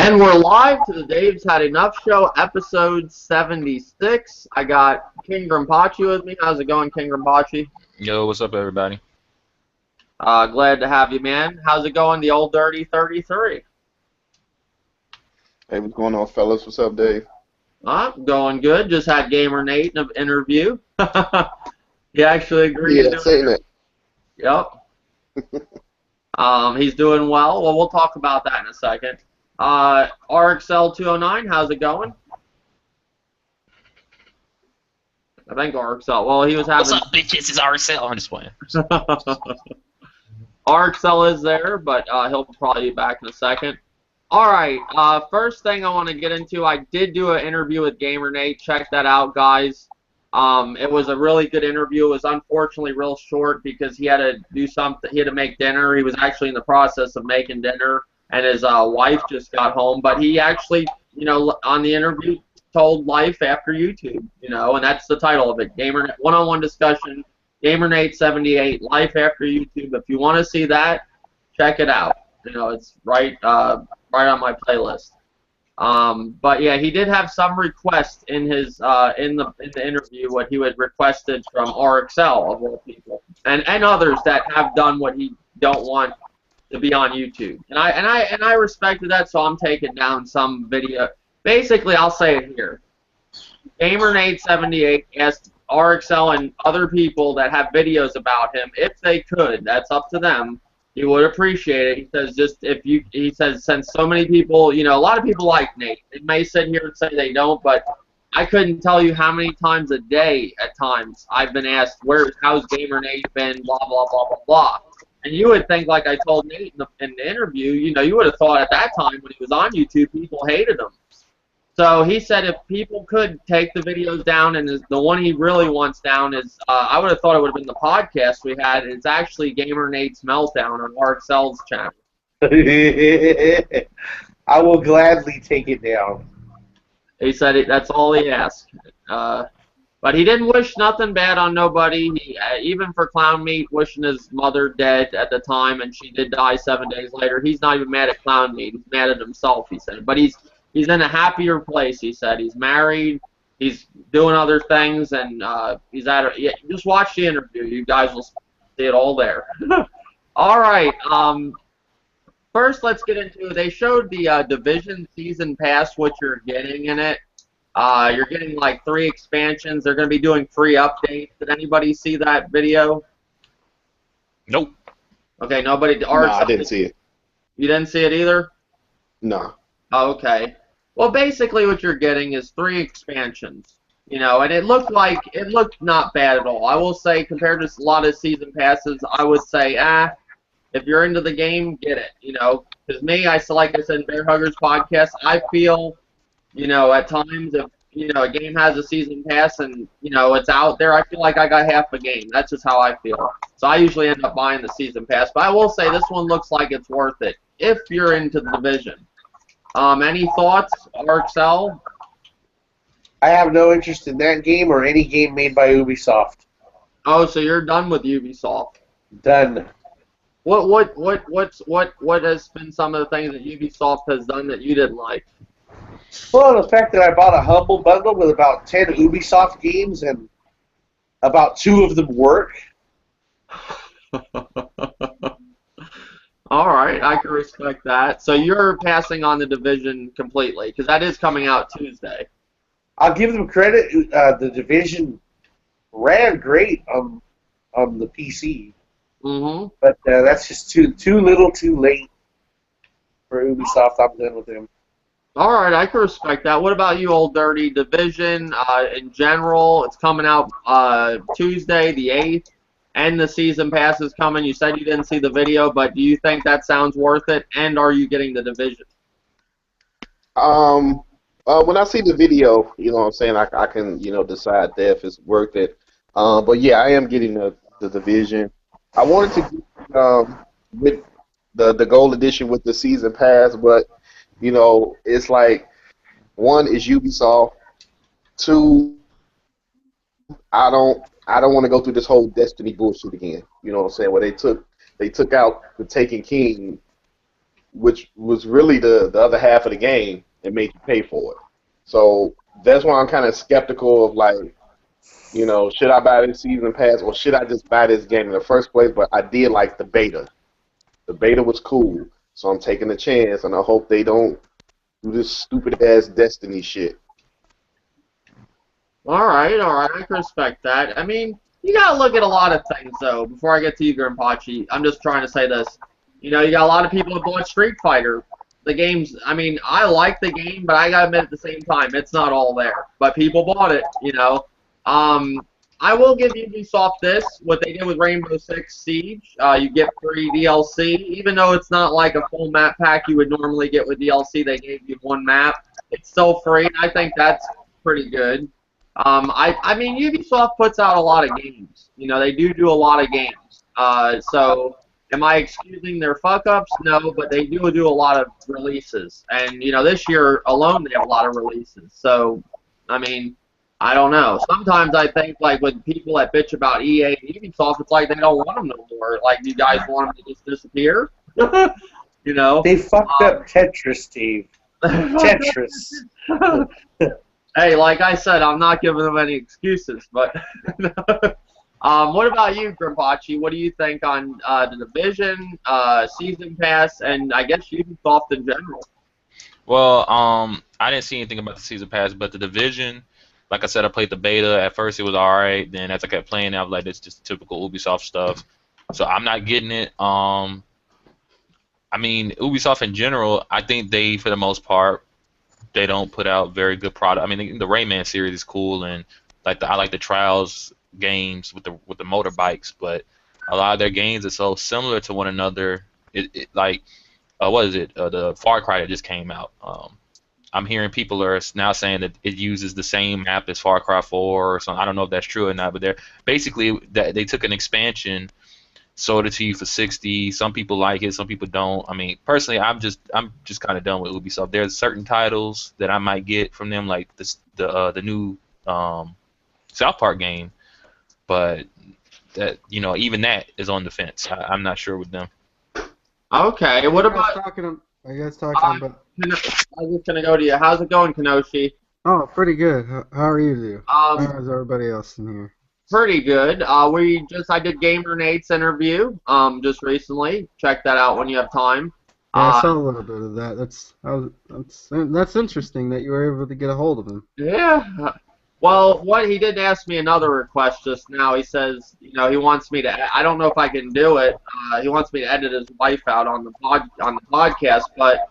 And we're live to the Dave's Had Enough Show, episode 76. I got King Grumpachi with me. How's it going, King Grumpachi? Yo, what's up, everybody? Glad to have you, man. How's it going, the old dirty 33? Hey, what's going on, fellas? What's up, Dave? Going good. Just had Gamer Nate in an interview. He actually agreed to do saying it. Yep. He's doing well. Well, we'll talk about that in a second. RXL 209, how's it going? I think RXL. Well, he was having. What's up, bitches? It's RXL. I'm just playing. RXL is there, but he'll probably be back in a second. All right. First thing I want to get into, I did do an interview with Gamer Nate. Check that out, guys. It was a really good interview. It was unfortunately real short because he had to do something. He had to make dinner. He was actually in the process of making dinner, and his wife just got home. But he actually, on the interview, told life after YouTube, and that's the title of it. Gamer one-on-one discussion. Gamer Nate 78, life after YouTube. If you want to see that, check it out. It's right on my playlist. But yeah, he did have some requests in his in the interview what he had requested from RXL of all people, and others that have done what he don't want to be on YouTube. And I respected that, so I'm taking down some video. Basically, I'll say it here. GamerNate78 asked RXL and other people that have videos about him if they could. That's up to them. He would appreciate it. He says since so many people, a lot of people like Nate. They may sit here and say they don't, but I couldn't tell you how many times a day at times I've been asked, how's Gamer Nate been, blah, blah, blah, blah, blah. And you would think, like I told Nate in the interview, you would have thought at that time when he was on YouTube, people hated him. So he said if people could take the videos down, and the one he really wants down is, I would have thought it would have been the podcast we had. It's actually Gamer Nate's Meltdown on RXL's channel. I will gladly take it down. He said that's all he asked. But he didn't wish nothing bad on nobody. Even for Clown Meat, wishing his mother dead at the time, and she did die 7 days later. He's not even mad at Clown Meat. He's mad at himself, he said. But he's in a happier place, he said. He's married, he's doing other things, and he's just watch the interview. You guys will see it all there. All right. First, let's get into it. They showed the Division Season Pass, what you're getting in it. You're getting like 3 expansions. They're going to be doing free updates. Did anybody see that video? Nope. Okay, nobody. No, I didn't see it. You didn't see it either? No. Oh, okay. Well, basically what you're getting is 3 expansions, and it looked not bad at all. I will say, compared to a lot of season passes, I would say, if you're into the game, get it, Because me, like I said in Bear Huggers podcast, I feel, at times if, a game has a season pass and, it's out there, I feel like I got half a game. That's just how I feel. So I usually end up buying the season pass. But I will say this one looks like it's worth it if you're into the Division. Any thoughts, RXL? I have no interest in that game or any game made by Ubisoft. Oh, so you're done with Ubisoft? Done. What has been some of the things that Ubisoft has done that you didn't like? Well, the fact that I bought a Humble Bundle with about 10 Ubisoft games and about 2 of them work. All right, I can respect that. So you're passing on the Division completely, because that is coming out Tuesday. I'll give them credit. The Division ran great on the PC. Mm-hmm. But that's just too little, too late for Ubisoft. I'm done with them. All right, I can respect that. What about you, Old Dirty? Division in general, it's coming out Tuesday, the 8th. And the season pass is coming. You said you didn't see the video, but do you think that sounds worth it? And are you getting the Division? When I see the video, what I'm saying, I can, decide if it's worth it. But yeah, I am getting the Division. I wanted to get with the Gold Edition with the season pass, but it's like 1 is Ubisoft, 2 I don't want to go through this whole Destiny bullshit again. You know what I'm saying? Where they took out the Taken King which was really the other half of the game, and made you pay for it. So that's why I'm kind of skeptical of like, should I buy this season pass or should I just buy this game in the first place? But I did like the beta. The beta was cool, so I'm taking a chance, and I hope they don't do this stupid ass Destiny shit. All right, I can respect that. I mean, you gotta look at a lot of things though. Before I get to you, Grimpachi, I'm just trying to say this. You got a lot of people that bought Street Fighter. The game's, I mean, I like the game, but I gotta admit at the same time, it's not all there. But people bought it. I will give Ubisoft this. What they did with Rainbow Six Siege, you get free DLC, even though it's not like a full map pack you would normally get with DLC. They gave you one map. It's still free. I think that's pretty good. I mean, Ubisoft puts out a lot of games. They do a lot of games. So, am I excusing their fuck-ups? No, but they do a lot of releases. And, this year alone they have a lot of releases. So, I mean, I don't know. Sometimes I think, like, when people that bitch about EA and Ubisoft, it's like they don't want them no more. Like, you guys want them to just disappear? They fucked up Tetris, Steve. Tetris. Hey, like I said, I'm not giving them any excuses, but what about you, Grimpachi? What do you think on the Division, Season Pass, and I guess Ubisoft in general? Well, I didn't see anything about the season pass, but the Division, like I said, I played the beta. At first, it was alright. Then, as I kept playing, I was like, "It's just typical Ubisoft stuff." So I'm not getting it. I mean, Ubisoft in general, I think they, for the most part, they don't put out very good product. I mean, the Rayman series is cool, and I like the Trials games with the motorbikes, but a lot of their games are so similar to one another. What is it? The Far Cry that just came out. I'm hearing people are now saying that it uses the same map as Far Cry 4 or something. I don't know if that's true or not, but they're basically they took an expansion, sold it to you for $60. Some people like it, some people don't. I mean, personally, I'm just kind of done with Ubisoft. There's certain titles that I might get from them, like the new South Park game, but that even that is on the fence. I'm not sure with them. Okay, what Are you about? guys talking about? I was just gonna go to you. How's it going, Kenoshi? Oh, pretty good. How are you, dude? How's everybody else in here? Pretty good. I did Gamer Nate's interview just recently. Check that out when you have time. Yeah, I saw a little bit of that. That's interesting that you were able to get a hold of him. Yeah. Well, what he did ask me another request just now. He says, he wants me to. I don't know if I can do it. He wants me to edit his wife out on the podcast, but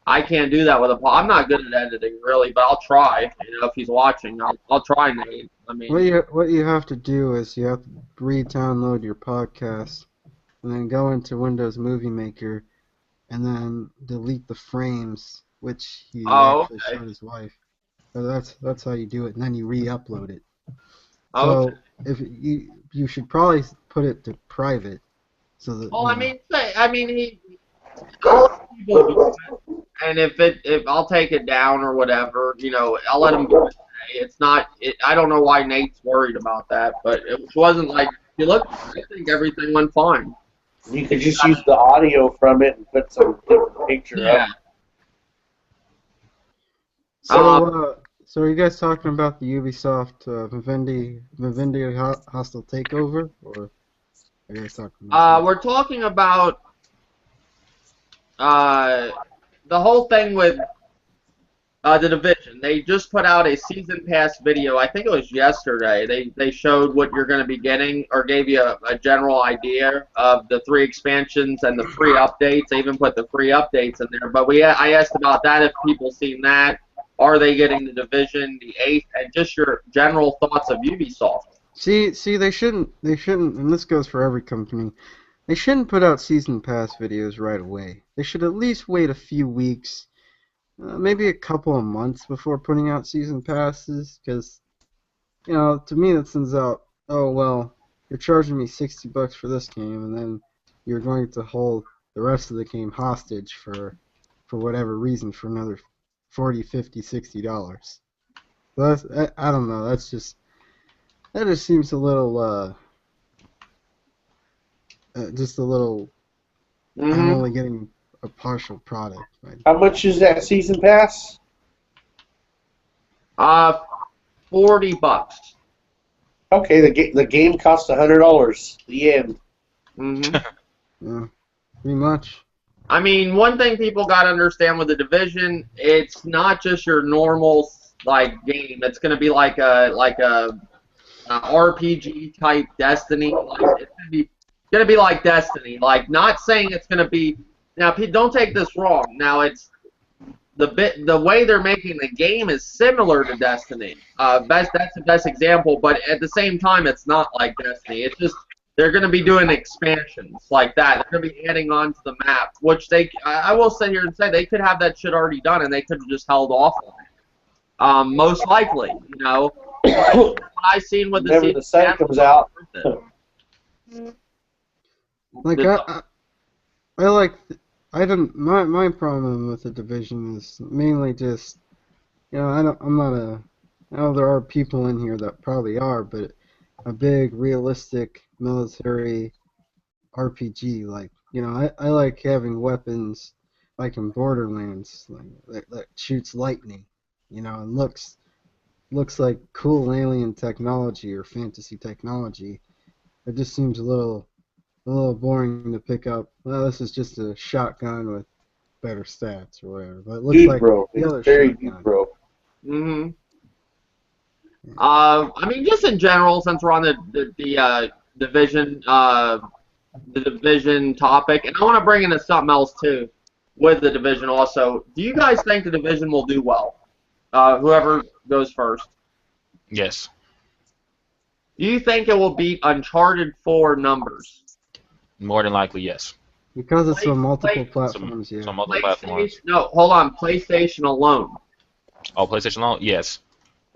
I can't do that with a pod. I'm not good at editing really, but I'll try. If he's watching, I'll try, Nate. I mean, what you have to do is you have to re-download your podcast, and then go into Windows Movie Maker, and then delete the frames, which he actually showed his wife. So that's how you do it, and then you re-upload it. So if you should probably put it to private, so that. Well, I mean, he. A lot of people do that, and if I'll take it down or whatever, I'll let him do it. It's not. I don't know why Nate's worried about that, but it wasn't like. If you look, I think everything went fine. You could just use the audio from it and put some different picture up. So are you guys talking about the Ubisoft Vivendi Hostile Takeover, or are you guys talking about we're talking about the whole thing with the Division. They just put out a season pass video. I think it was yesterday. They showed what you're going to be getting, or gave you a general idea of the 3 expansions and the free updates. They even put the free updates in there. But I asked about that, if people seen that. Are they getting the Division, the 8th, and just your general thoughts of Ubisoft? See, they shouldn't, and this goes for every company, they shouldn't put out season pass videos right away. They should at least wait a few weeks, maybe a couple of months before putting out season passes, because, to me that sends out, oh, well, you're charging me $60 for this game, and then you're going to hold the rest of the game hostage for whatever reason for another $40, $50, $60. So I don't know. That just seems a little just a little. I'm only getting a partial product. Right? How much is that season pass? $40. Okay, the game costs $100. The end. Mhm. Yeah, pretty much. I mean, one thing people gotta understand with the Division, it's not just your normal like game. It's gonna be like a RPG type Destiny. Like it's gonna be like Destiny. Like not saying it's gonna be. Now, don't take this wrong. Now it's the way they're making the game is similar to Destiny. That's the best example. But at the same time, it's not like Destiny. It's just they're going to be doing expansions like that. They're going to be adding on to the map, which I will sit here and say they could have that shit already done, and they could have just held off on it. Most likely, you know. What I seen with Whenever the sun comes out. Like I like. I don't. My problem with the Division is mainly just, you know, I'm not a. I know there are people in here that probably are, but a big realistic military RPG. Like, you know, I like having weapons like in Borderlands, like that shoots lightning, you know, and looks like cool alien technology or fantasy technology. It just seems a little boring to pick up. Well, this is just a shotgun with better stats or whatever. But it looks Deep, like bro. the other It's very shotgun. deep, bro. Mm-hmm. I mean, just in general, since we're on the Division topic, and I want to bring into something else too with the Division also. Do you guys think the Division will do well? Whoever goes first. Yes. Do you think it will beat Uncharted 4 numbers? More than likely, yes. Because it's on multiple platforms, Some yeah. multiple platforms. No, hold on. PlayStation alone. Oh, PlayStation alone? Yes.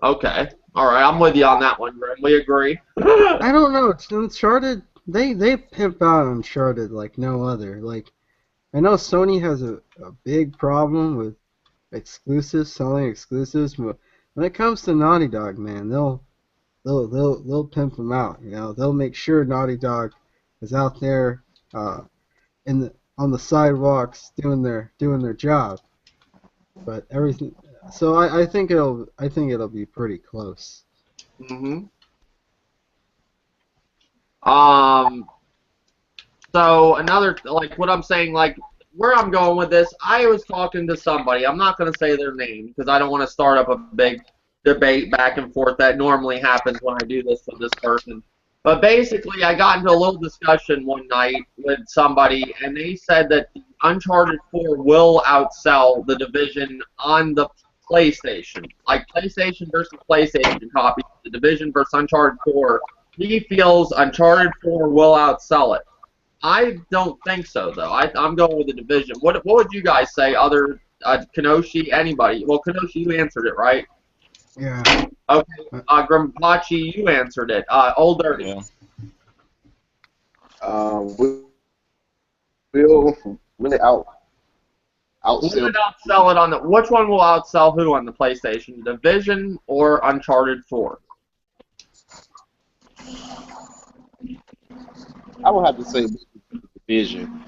Okay. All right, I'm with you on that one, Grim. We agree. I don't know. It's Uncharted. They pimp out Uncharted like no other. Like, I know Sony has a big problem with exclusives, selling exclusives, but when it comes to Naughty Dog, man, they'll pimp them out. You know, they'll make sure Naughty Dog is out there on the sidewalks doing their job. But everything. So I think it'll be pretty close. Mm-hmm. So another, like what I'm saying, like where I'm going with this, I was talking to somebody. I'm not going to say their name because I don't want to start up a big debate back and forth that normally happens when I do this with this person. But basically, I got into a little discussion one night with somebody, and they said that Uncharted 4 will outsell the Division on the PlayStation. Like PlayStation versus PlayStation copies, the Division versus Uncharted 4. He feels Uncharted 4 will outsell it. I don't think so, though. I'm going with the Division. What would you guys say, other Kenoshi, anybody? Well, Kenoshi, you answered it, right? Yeah. Okay. Grimpachi, you answered it. Old Dirty. Yeah. Will really Will outsell. it outsell it on the? Which one will outsell who on the PlayStation? Division or Uncharted 4? I would have to say Division.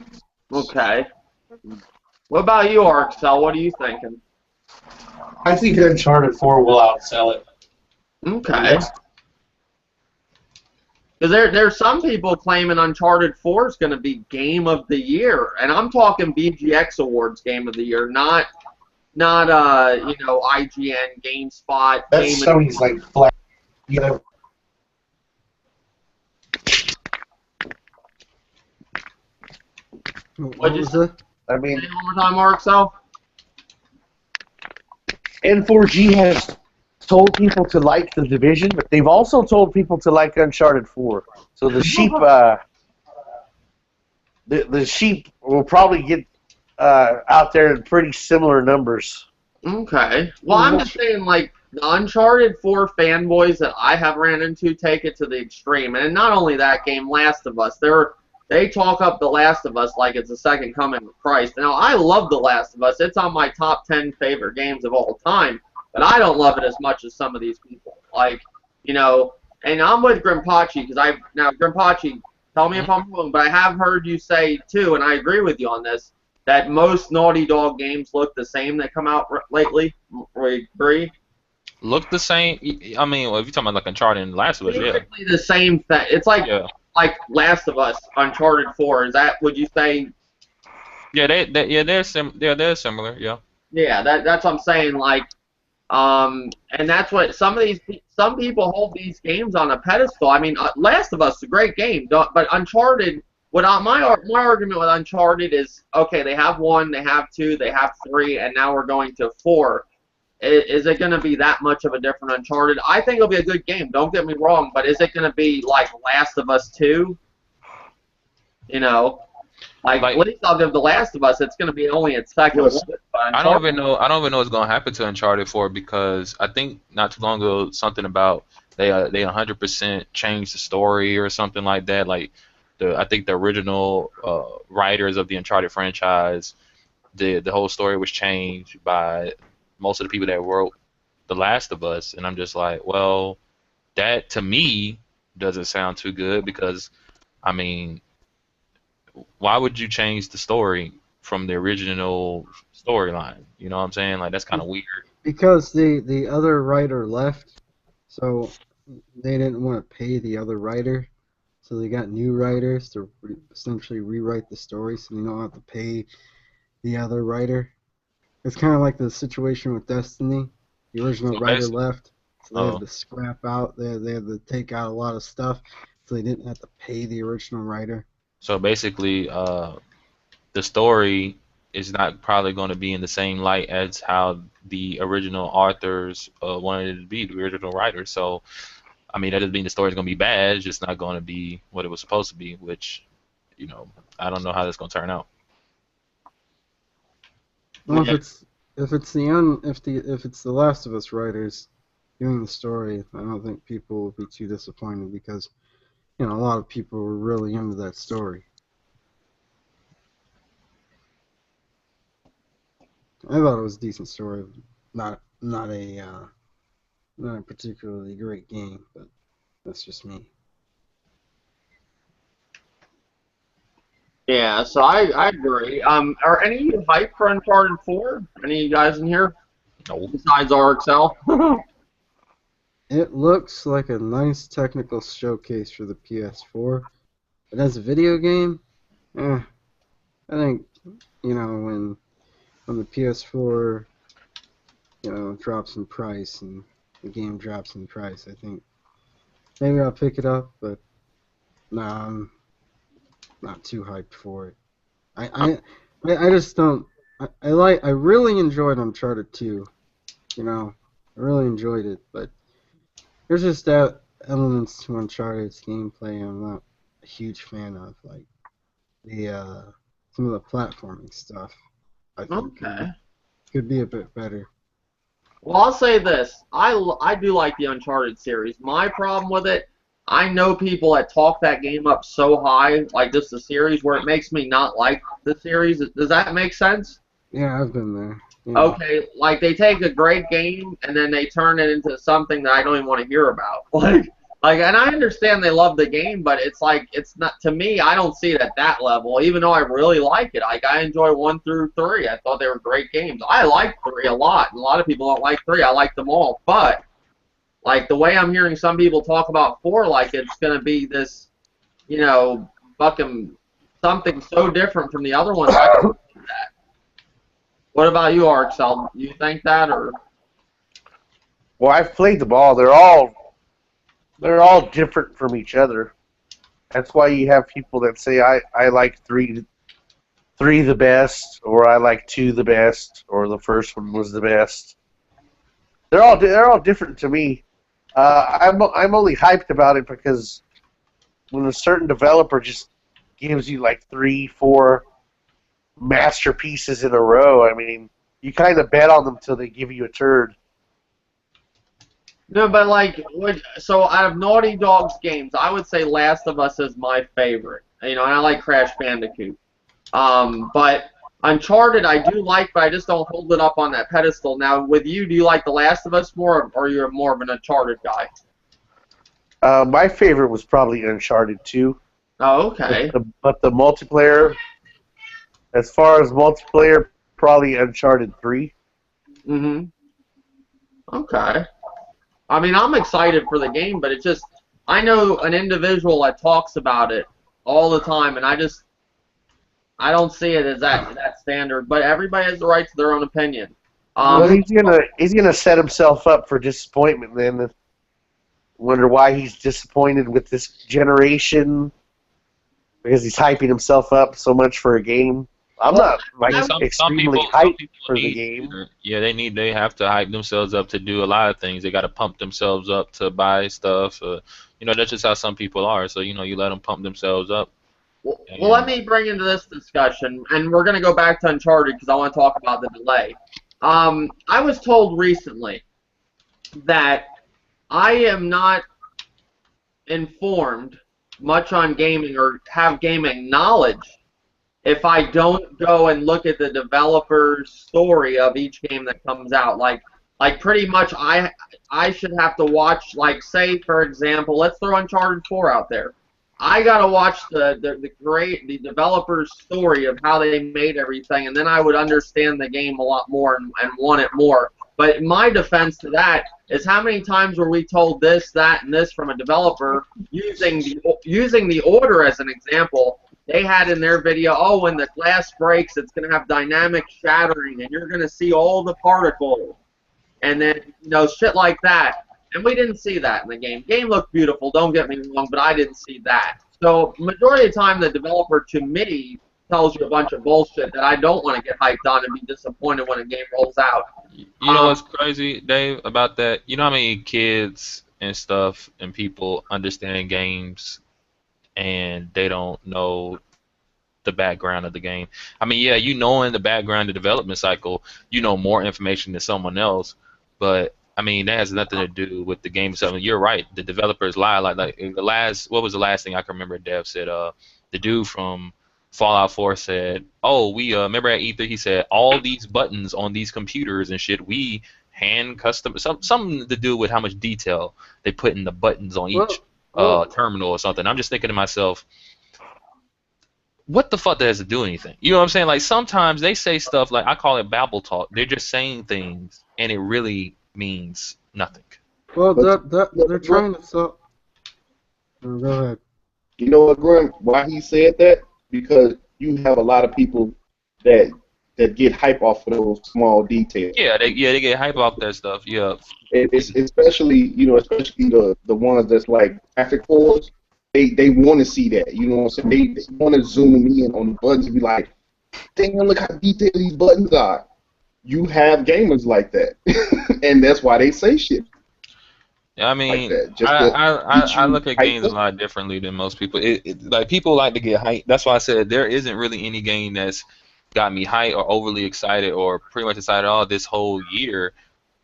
Okay. What about you, Arxel? What are you thinking? I think Uncharted 4 will outsell it. Okay. Because there's some people claiming Uncharted 4 is going to be Game of the Year, and I'm talking BGX Awards Game of the Year, not IGN, GameSpot. That's Sony's like flag. You know. What was it? I mean, Say it one more time, Arxel. N4G has told people to like the Division, but they've also told people to like Uncharted 4. So the sheep, the sheep will probably get out there in pretty similar numbers. Okay. Well, I'm just saying, like, the Uncharted 4 fanboys that I have ran into take it to the extreme. And not only that game, Last of Us. They talk up The Last of Us like it's the second coming of Christ. Now, I love The Last of Us. It's on my top 10 favorite games of all time. But I don't love it as much as some of these people. Like, you know, and I'm with Grimpachi because now, Grimpachi, tell me if I'm wrong, but I have heard you say, too, and I agree with you on this, that most Naughty Dog games look the same that come out lately. We agree. Look the same. I mean, well, if you're talking about like Uncharted and Last of Us, yeah. Basically the same thing. It's like Last of Us, Uncharted 4. Is that, would you say? Yeah, they're similar. Yeah. Yeah, that's what I'm saying. Like, and that's what some people hold these games on a pedestal. I mean, Last of Us is a great game, but Uncharted. My argument with Uncharted is, okay, they have 1, they have 2, they have 3, and now we're going to 4. Is it going to be that much of a different Uncharted? I think it'll be a good game. Don't get me wrong, but is it going to be like Last of Us 2? You know, like at least I'll give The Last of Us. It's going to be only its second one. I don't even know what's going to happen to Uncharted 4, because I think not too long ago something about they 100% changed the story or something like that. Like I think the original writers of the Uncharted franchise, the whole story was changed by most of the people that wrote The Last of Us, and I'm just like, well, that to me doesn't sound too good, because I mean, why would you change the story from the original storyline? You know what I'm saying? Like, that's kind of weird. Because the other writer left, so they didn't want to pay the other writer, so they got new writers to essentially rewrite the story, so they don't have to pay the other writer. It's kind of like the situation with Destiny. The original writer left, so they had to scrap out. They had to take out a lot of stuff, so they didn't have to pay the original writer. So basically, the story is not probably going to be in the same light as how the original authors wanted it to be, the original writers. So, I mean, that doesn't mean the story's going to be bad. It's just not going to be what it was supposed to be, which, you know, I don't know how that's going to turn out. Well, if it's the Last of Us writers doing the story, I don't think people will be too disappointed, because a lot of people were really into that story. I thought it was a decent story, not a particularly great game, but that's just me. Yeah, so I agree. Are any of you hyped for Uncharted 4? Any of you guys in here? No. Besides RXL? It looks like a nice technical showcase for the PS4, but as a video game, I think when the PS4 drops in price and the game drops in price, I think maybe I'll pick it up, but no, I'm not too hyped for it. I just don't. I really enjoyed Uncharted 2. I really enjoyed it, but there's just that elements to Uncharted's gameplay I'm not a huge fan of, like the some of the platforming stuff. I think could be a bit better. Well, I'll say this. I do like the Uncharted series. My problem with it, I know people that talk that game up so high, like this the series, where it makes me not like the series. Does that make sense? Yeah, I've been there. Yeah. Okay, like they take a great game and then they turn it into something that I don't even want to hear about. And I understand they love the game, but it's like, it's not, to me, I don't see it at that level, even though I really like it. Like, I enjoy 1 through 3. I thought they were great games. I like 3 a lot, and a lot of people don't like 3. I like them all, but like the way I'm hearing some people talk about 4, like it's going to be this, fucking something so different from the other ones. I don't think that. What about you, Arxel? You think that, or? Well, I've played them all. They're all different from each other. That's why you have people that say I like 3 the best, or I like 2 the best, or the first one was the best. They're all different to me. I'm only hyped about it because when a certain developer just gives you like 3, 4 masterpieces in a row, I mean, you kind of bet on them till they give you a turd. No, but so out of Naughty Dog's games, I would say Last of Us is my favorite. And I like Crash Bandicoot. But Uncharted I do like, but I just don't hold it up on that pedestal. Now, with you, do you like The Last of Us more, or you're more of an Uncharted guy? My favorite was probably Uncharted 2. Oh, okay. But the multiplayer As far as multiplayer, probably Uncharted 3. Mm-hmm. Okay. I mean, I'm excited for the game, but it's just I know an individual that talks about it all the time, and I don't see it as that standard. But everybody has the right to their own opinion. Well, Um, he's gonna set himself up for disappointment. Then wonder why he's disappointed with this generation because he's hyping himself up so much for a game. I'm not like extremely hyped for the game. Yeah, they have to hype themselves up to do a lot of things. They got to pump themselves up to buy stuff. That's just how some people are. So you let them pump themselves up. well, let me bring into this discussion, and we're going to go back to Uncharted because I want to talk about the delay. I was told recently that I am not informed much on gaming or have gaming knowledge if I don't go and look at the developer's story of each game that comes out. Like pretty much I should have to watch, like, say, for example, let's throw Uncharted 4 out there. I gotta watch the developer's story of how they made everything, and then I would understand the game a lot more and want it more. But my defense to that is how many times were we told this, that, and this from a developer using the order as an example. They had in their video, oh, when the glass breaks, it's going to have dynamic shattering, and you're going to see all the particles, and then shit like that. And we didn't see that in the game. Game looked beautiful, don't get me wrong, but I didn't see that. So majority of the time, the developer, to me, tells you a bunch of bullshit that I don't want to get hyped on and be disappointed when a game rolls out. You know what's crazy, Dave, about that? You know how many kids and stuff and people understand games and they don't know the background of the game. I mean, yeah, in the background, the development cycle, you know more information than someone else, but I mean, that has nothing to do with the game itself. You're right. The developers lie. Like what was the last thing I can remember Dev said? The dude from Fallout 4 said, "Oh, we remember at E3 he said all these buttons on these computers and shit, we hand custom something to do with how much detail they put in the buttons on each terminal or something." I'm just thinking to myself, what the fuck does it do anything? You know what I'm saying? Like sometimes they say stuff like I call it babble talk. They're just saying things and it really means nothing. Well, they're trying to sell. Go ahead. You know what, Grim? Why he said that? Because you have a lot of people that get hype off of those small details. Yeah, they get hype off that stuff. Yeah. It's especially the ones that's like graphic cores. They want to see that. You know what I'm saying? They want to zoom in on the buttons and be like, damn, look how detailed these buttons are. You have gamers like that, and that's why they say shit. I mean, like I look at games a lot differently than most people. Like people like to get hyped. That's why I said there isn't really any game that's got me hyped or overly excited or pretty much excited all this whole year.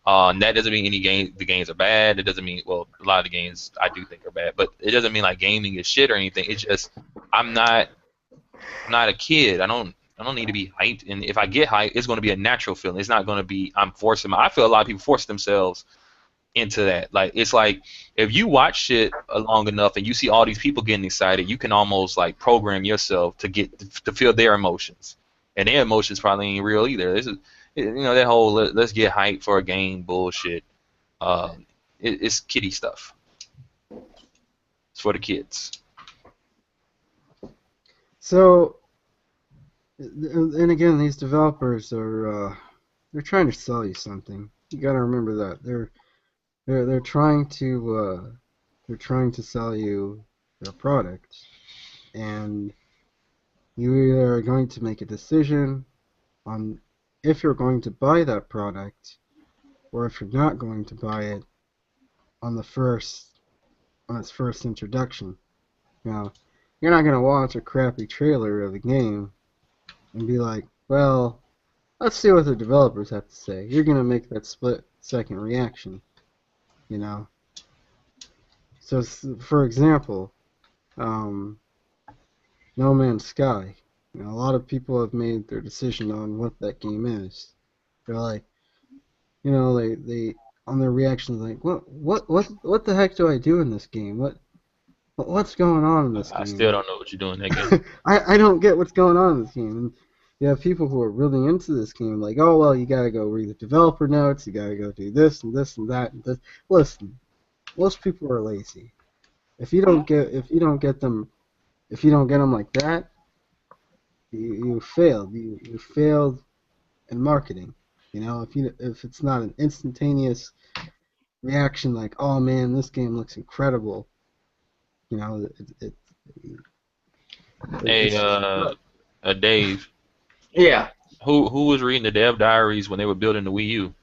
That doesn't mean the games are bad. It doesn't mean, well, a lot of the games I do think are bad, but it doesn't mean like gaming is shit or anything. It's just I'm not a kid. I don't need to be hyped, and if I get hyped, it's going to be a natural feeling. It's not going to be I'm forcing. I feel a lot of people force themselves into that. Like it's like if you watch shit long enough and you see all these people getting excited, you can almost like program yourself to feel their emotions, and their emotions probably ain't real either. This is that whole let's get hyped for a game bullshit. It's kiddie stuff. It's for the kids. So, and again, these developers are they're trying to sell you something. You got to remember that they're trying to sell you their product, and you either are going to make a decision on if you're going to buy that product, or if you're not going to buy it on its first introduction. Now, you're not gonna watch a crappy trailer of the game and be like, well, let's see what the developers have to say. You're gonna make that split-second reaction, So, for example, No Man's Sky. A lot of people have made their decision on what that game is. They're like, they on their reactions like, what the heck do I do in this game? What's going on in this game? I still don't know what you're doing in that game. I don't get what's going on in this game. You have people who are really into this game, like, oh well, you gotta go read the developer notes, you gotta go do this and this and that and this. Listen, most people are lazy. If you don't get them like that, you failed. You failed in marketing. You know, if it's not an instantaneous reaction like, oh man, this game looks incredible. You know, Hey, it's Dave, Yeah, who was reading the dev diaries when they were building the Wii U?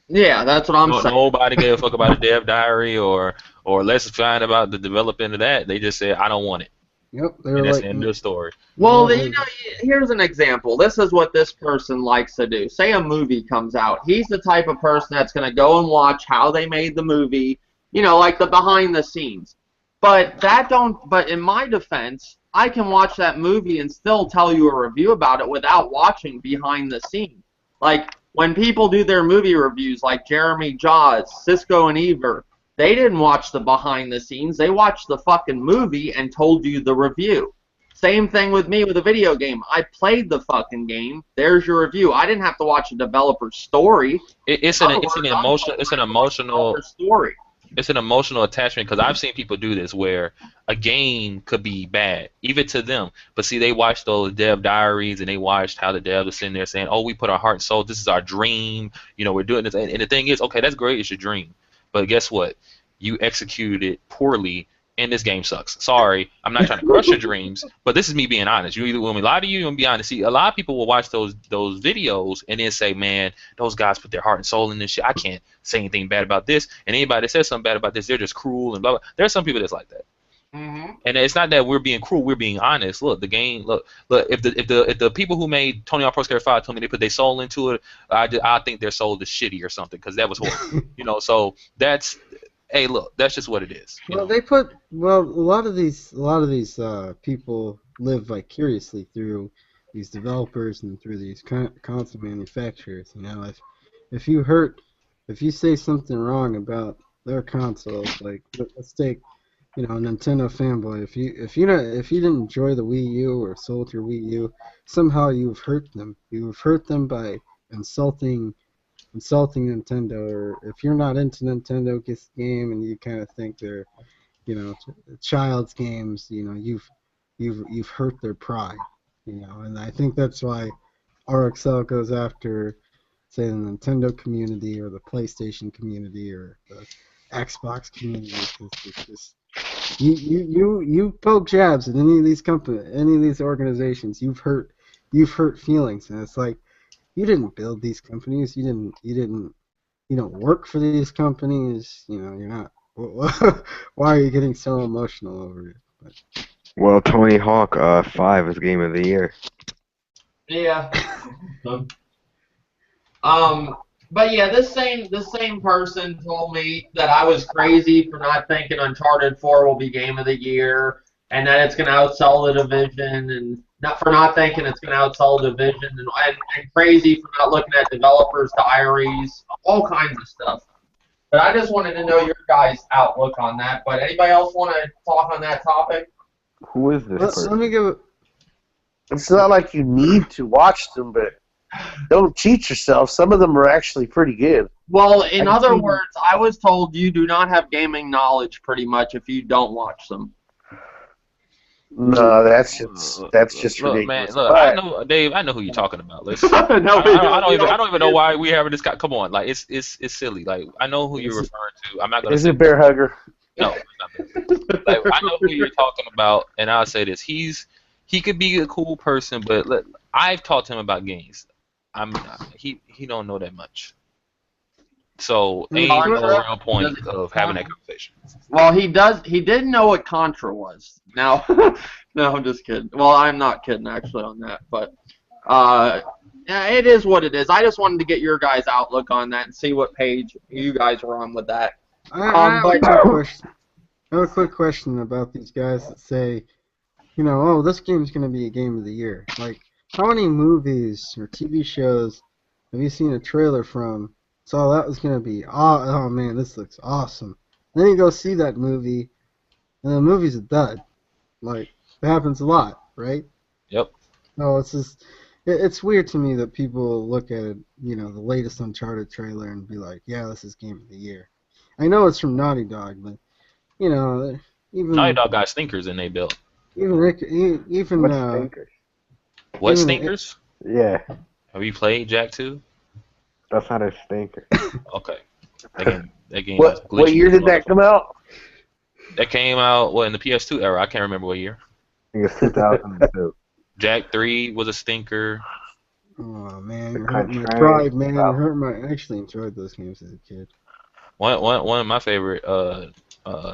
yeah, that's what I'm No, saying. nobody gave a fuck about a dev diary or let's find about the development of that. They just said, I don't want it, yep. They're and that's the like, end of the story. Well, well, you know, here's an example. This is what this person likes to do. Say a movie comes out. He's the type of person that's going to go and watch how they made the movie, you know, like the behind the scenes. But in my defense, I can watch that movie and still tell you a review about it without watching behind the scenes. Like when people do their movie reviews, like Jeremy Jaws, Cisco and Ever, they didn't watch the behind the scenes. They watched the fucking movie and told you the review. Same thing with me with a video game. I played the fucking game. There's your review. I didn't have to watch a developer's story. It's In an other it's an words, I'm emotional told it's I an have to watch a emotional developer's story. it's an emotional attachment because I've seen people do this where a game could be bad, even to them. But see, they watched those dev diaries and they watched how the devs were sitting there saying, "Oh, we put our heart and soul. This is our dream. You know, we're doing this." And the thing is, okay, that's great. It's your dream, but guess what? You executed it poorly, and this game sucks. Sorry, I'm not trying to crush your dreams, but this is me being honest. You either want me to lie to you and be honest. See, a lot of people will watch those videos and then say, "Man, those guys put their heart and soul in this shit. I can't say anything bad about this." And anybody that says something bad about this, they're just cruel and blah blah. There's some people that's like that. And it's not that we're being cruel; we're being honest. Look, the game. Look. If the people who made Tony Hawk Pro Skater 5 told me they put their soul into it, I think their soul is shitty or something because that was horrible. So that's. Hey, look, that's just what it is. well, a lot of these people live vicariously through these developers and through these console manufacturers. You know, if you if you say something wrong about their consoles, like let's take, you know, Nintendo fanboy. If you didn't enjoy the Wii U or sold your Wii U, somehow you've hurt them. You've hurt them by insulting Nintendo, or if you're not into Nintendo gets the game and you kind of think they're, you know, child's games, you know, you've hurt their pride, you know, and I think that's why RXL goes after, say, the Nintendo community or the PlayStation community or the Xbox community, because it's just you poke jabs at any of these any of these organizations, you've hurt feelings, and it's like, you didn't build these companies. You don't work for these companies. You know, you're not. Why are you getting so emotional over it? But, Well, Tony Hawk 5 is Game of the Year. Yeah. But yeah, this same person told me that I was crazy for not thinking Uncharted 4 will be Game of the Year, and that it's going to outsell the Division, and not thinking it's going to outsell the Division, and crazy for not looking at developers' diaries, all kinds of stuff. But I just wanted to know your guys' outlook on that. But anybody else want to talk on that topic? Who is this person? let me give it. It's not like you need to watch them, but don't cheat yourself. Some of them are actually pretty good. Well, in other words, I was told you do not have gaming knowledge pretty much if you don't watch them. No, that's just Look, ridiculous. man, look, But I know, Dave. I know who you're talking about. Listen, No, I don't even know why we having this. Come on, like it's silly. Like I know who you're referring to. I'm not gonna. is it Bear Hugger? No, it's not that. Like, I know who you're talking about, and I'll say this: he could be a cool person, but I've taught him about games. He don't know that much. So ain't no real point of having that conversation. Well, he does. He didn't know what Contra was. Now, no, I'm just kidding. Well, I'm not kidding actually on that, but yeah, it is what it is. I just wanted to get your guys' outlook on that and see what page you guys were on with that. I have a quick question about these guys that say, you know, oh, this game's going to be a game of the year. Like, how many movies or TV shows have you seen a trailer from? So that was going to be, oh man, this looks awesome. Then you go see that movie, and the movie's a dud. Like, it happens a lot, right? Yep. No, it's just, It's weird to me that people look at it, the latest Uncharted trailer and be like, "Yeah, this is Game of the Year." I know it's from Naughty Dog, but you know, Naughty even Dog got stinkers in they built. even What stinkers? What Even stinkers? Yeah, Have you played Jak 2? that's not a stinker. Okay. That game is What glitchy year as a did that come out? That came out in the PS2 era. I can't remember what year. I think it's 2002. Jak 3 was a stinker. Oh man, The you're hurting my contrary. pride, man. You're hurting my. I actually enjoyed those games as a kid. One of my favorite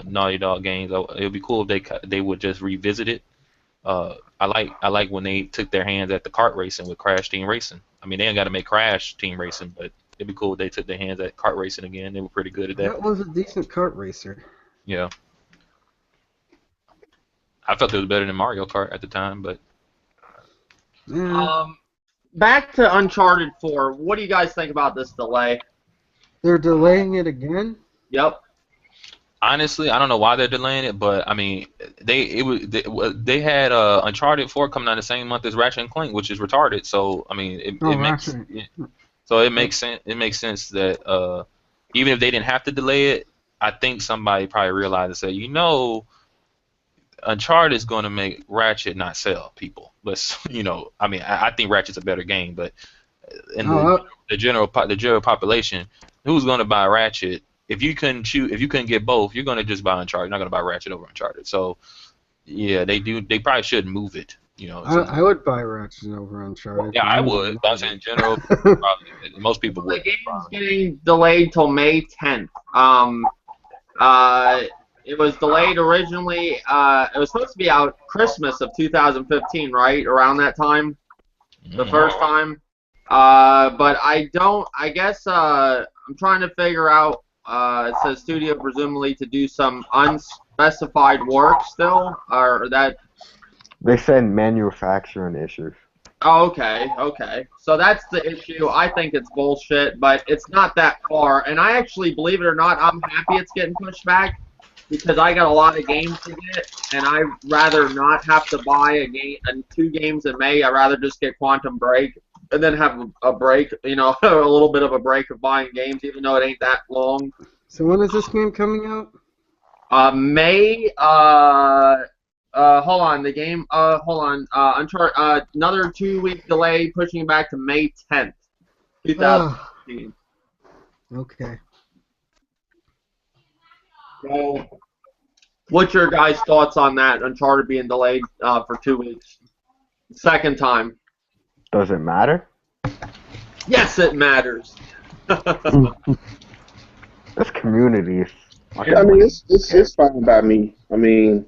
Naughty Dog games. It would be cool if they would just revisit it. I like when they took their hands at the kart racing with Crash Team Racing. I mean, they ain't got to make Crash Team Racing, but it'd be cool if they took their hands at kart racing again. They were pretty good at that. That was a decent kart racer. Yeah, I felt it was better than Mario Kart at the time, but Yeah, Back to Uncharted 4. What do you guys think about this delay? they're delaying it again. Yep. honestly, I don't know why they're delaying it. But I mean, they had Uncharted 4 coming out the same month as Ratchet and Clank, which is retarded. So I mean, Oh, it makes Ratchet. it makes sense. It makes sense that even if they didn't have to delay it, I think somebody probably realized and said, Uncharted is going to make Ratchet not sell people. I mean, I think Ratchet's a better game, but in Oh, the general population, who's going to buy Ratchet? If you couldn't get both, you're going to just buy Uncharted. You're not going to buy Ratchet over Uncharted. So yeah, they probably should move it. I would buy Ratchet over Uncharted. Yeah, I would. But I'm saying in general, probably most people The would. game's getting delayed till May 10th. It was delayed originally. It was supposed to be out Christmas of 2015, right? Around that time, the first time. But I guess I'm trying to figure out. It says studio presumably to do some unspecified work still, or that. They said manufacturing issues. Oh, okay. So that's the issue. I think it's bullshit, but it's not that far. And I actually, believe it or not, I'm happy it's getting pushed back because I got a lot of games to get, and I'd rather not have to buy a game and 2 games in May. I'd rather just get Quantum Break and then have a break, a little bit of a break of buying games, even though it ain't that long. So when is this game coming out? May. Hold on. The game. Hold on. Uncharted. Another 2-week delay, pushing it back to May 10th, 2015. Okay. So, what's your guys' thoughts on that? Uncharted being delayed for 2 weeks, second time. Does it matter? Yes, it matters. This community is. I mean, it's fine by me. I mean,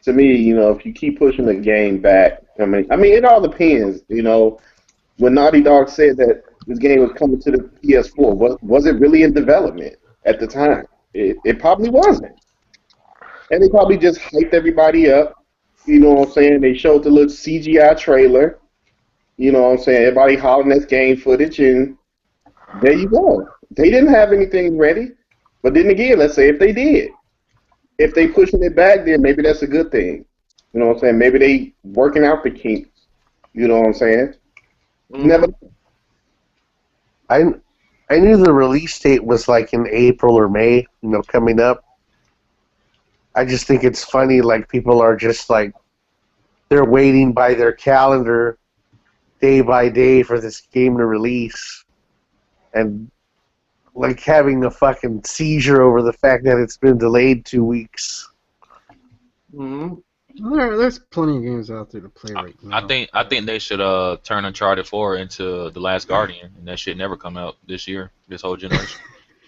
to me, if you keep pushing the game back, I mean, it all depends. When Naughty Dog said that this game was coming to the PS4, was it really in development at the time? It probably wasn't, and they probably just hyped everybody up. You know what I'm saying? They showed the little CGI trailer. You know what I'm saying? Everybody hollering at game footage, and there you go. They didn't have anything ready. But then again, let's say if they did. If they pushing it back, then maybe that's a good thing. You know what I'm saying? Maybe they working out the kinks. You know what I'm saying? Never. I knew the release date was like in April or May, coming up. I just think it's funny, like people are just like they're waiting by their calendar day by day for this game to release, and like having a fucking seizure over the fact that it's been delayed 2 weeks. Mm-hmm. Well, there's plenty of games out there to play right now. I think they should turn Uncharted 4 into The Last Guardian, and that shit never come out this year, this whole generation.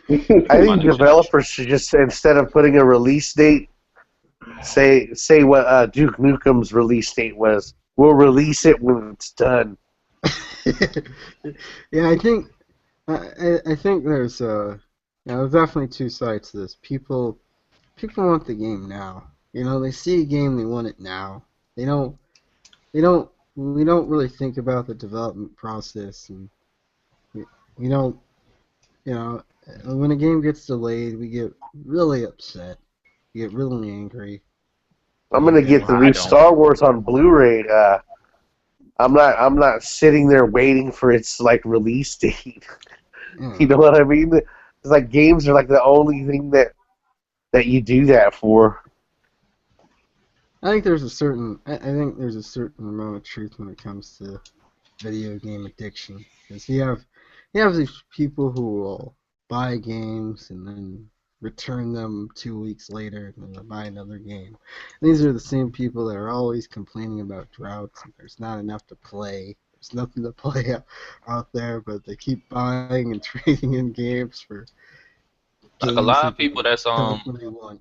I think developers should just, instead of putting a release date, say what Duke Nukem's release date was. We'll release it when it's done. Yeah, I think there's there's definitely 2 sides to this. People want the game now. They see a game, they want it now. We don't really think about the development process, and we don't, when a game gets delayed, we get really upset. We get really angry. I'm gonna get the new Star Wars on Blu-ray I'm not sitting there waiting for its like release date. Yeah. You know what I mean? It's like games are like the only thing that you do that for. I think there's a certain amount of truth when it comes to video game addiction. Because you have these people who will buy games and then return them 2 weeks later and then they'll buy another game. These are the same people that are always complaining about droughts and there's not enough to play. There's nothing to play out there, but they keep buying and trading in games for Like a games lot that of people they that's don't really want.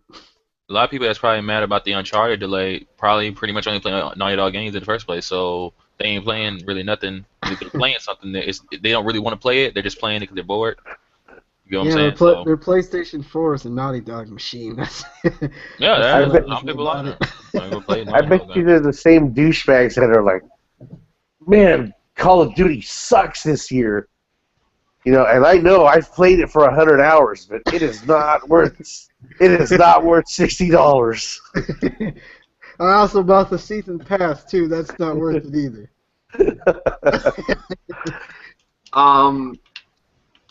a lot of people that's probably mad about the Uncharted delay probably pretty much only playing Naughty Dog games in the first place, so they ain't playing really nothing. If they're playing something they don't really want to play it, they're just playing it because they're bored. You know what I'm Yeah, saying? So their PlayStation 4 is a Naughty Dog machine. That's yeah, that's I all there's that bet a lot of is people like about that. I'm gonna play it. I Naughty bet Dog you games. they're the same douchebags that are like, man, Call of Duty sucks this year. You know, and I know I've played it for 100 hours, but it is not worth $60. I also bought the season pass too. That's not worth it either.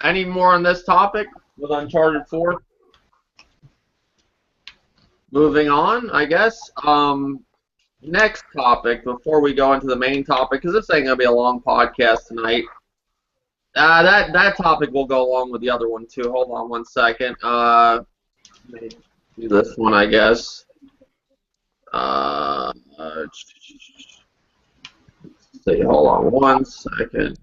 Any more on this topic with Uncharted 4? Moving on, I guess. Next topic before we go into the main topic, because this ain't gonna be a long podcast tonight. That topic will go along with the other one too. Hold on one second. Let me do this one, I guess. Let's see. Hold on one second.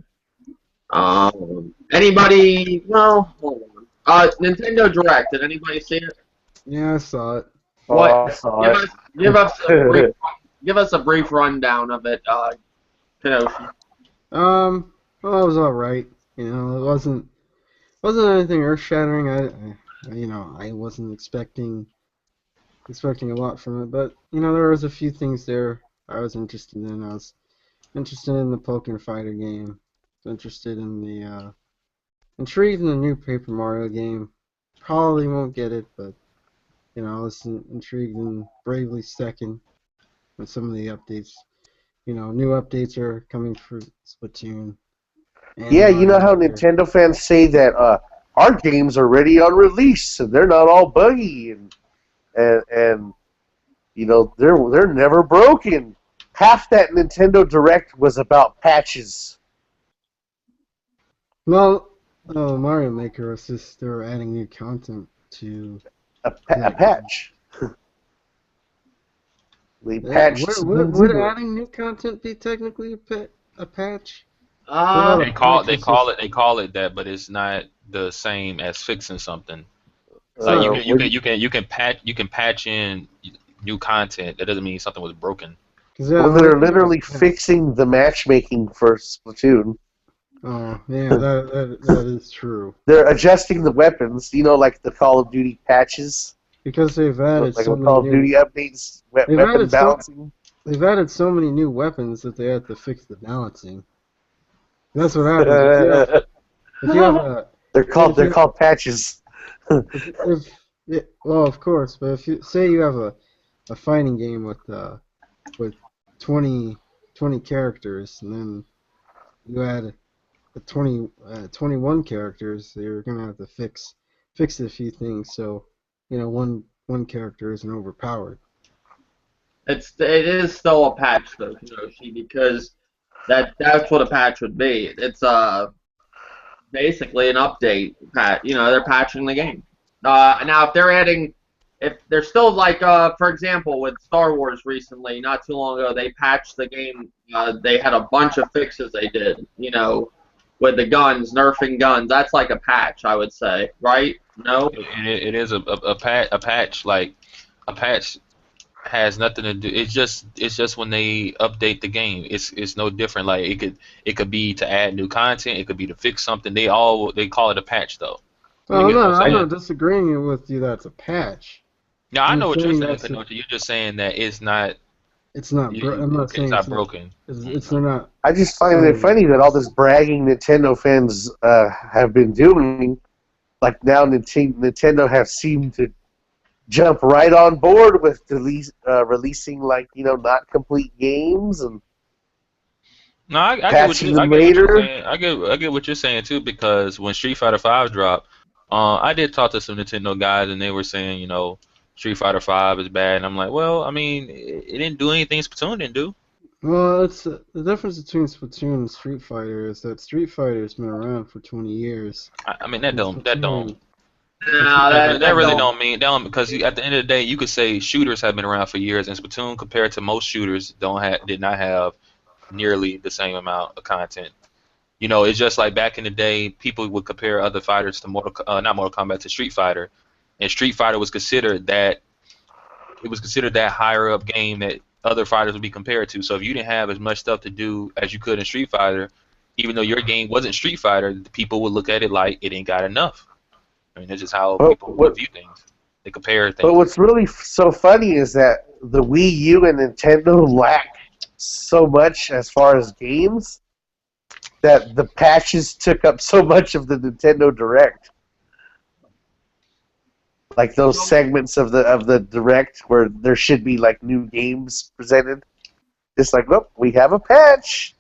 Anybody? Well, hold on. Nintendo Direct. Did anybody see it? Yeah, I saw it. What? Oh, I saw it. Give us a brief rundown of it, Kenoshi. Well, it was all right. You know, it wasn't anything earth shattering. I wasn't expecting a lot from it, but you know, there was a few things there I was interested in. I was interested in the Pokken Fighter game. I was interested in the intrigued in the new Paper Mario game. Probably won't get it, but you know, I was intrigued in Bravely Second with some of the updates. You know, new updates are coming for Splatoon. And Yeah, you know Mario how Maker. Nintendo fans say that our games are ready on release and they're not all buggy and you know they're never broken. Half that Nintendo Direct was about patches. Well, Mario Maker was just they were adding new content to A that game. patch. They patched Would adding new content be technically a patch? They call It's they call it that, but it's not the same as fixing something. Like not. you can patch in new content. That doesn't mean something was broken. Yeah, Well, when they're I think of a literally patch- fixing the matchmaking for Splatoon. Oh, yeah, that is true. They're adjusting the weapons, you know, like the Call of Duty patches, Because they've added like so the Call of many new Duty updates, they've weapon added so balancing. they've added so many new weapons that they have to fix the balancing. That's what happens. If you have a They're called if you- patches. well, of course, but if you say you have a fighting game with 20 characters and then you add the 21 characters, you're gonna have to fix a few things. So you know, one character isn't overpowered. It is still a patch though, Kenoshi, because that's what a patch would be. It's basically an update patch. You know, they're patching the game. Now if they're still like for example with Star Wars recently, not too long ago, they patched the game. They had a bunch of fixes they did. You know, with the guns, nerfing guns. That's like a patch, I would say, right? No. It is a patch. Like a patch has nothing to do. It's just when they update the game. It's no different. Like it could be to add new content. It could be to fix something. They call it a patch though. Well, You get what I'm I'm saying? not disagreeing with you. That's a patch. Yeah, I I'm know what you're saying saying, that's Kenochi. You're just saying that it's not. it's not. I'm not saying It's not broken. They're not. I just find it funny that all this bragging Nintendo fans have been doing, like now Nintendo have seemed to jump right on board with releasing like, you know, not complete games, and No, I get what patching you I them get what you're later. saying. I get what you're saying too because when Street Fighter Five dropped, I did talk to some Nintendo guys and they were saying, Street Fighter Five is bad, and I'm like, well, I mean, it didn't do anything Splatoon didn't do. Well, it's the difference between Splatoon and Street Fighter is that Street Fighter's been around for 20 years. I mean that And don't Nah, that that really don't. don't mean that don't, because at the end of the day, you could say shooters have been around for years, and Splatoon compared to most shooters did not have nearly the same amount of content. It's just like back in the day, people would compare other fighters to not Mortal Kombat, to Street Fighter, and Street Fighter was considered that higher up game that other fighters would be compared to. So if you didn't have as much stuff to do as you could in Street Fighter, even though your game wasn't Street Fighter, people would look at it like it ain't got enough. I mean, that's just how people would view things. They compare things. But what's really so funny is that the Wii U and Nintendo lack so much as far as games that the patches took up so much of the Nintendo Direct. Like those segments of the Direct where there should be like new games presented. It's like, look, we have a patch.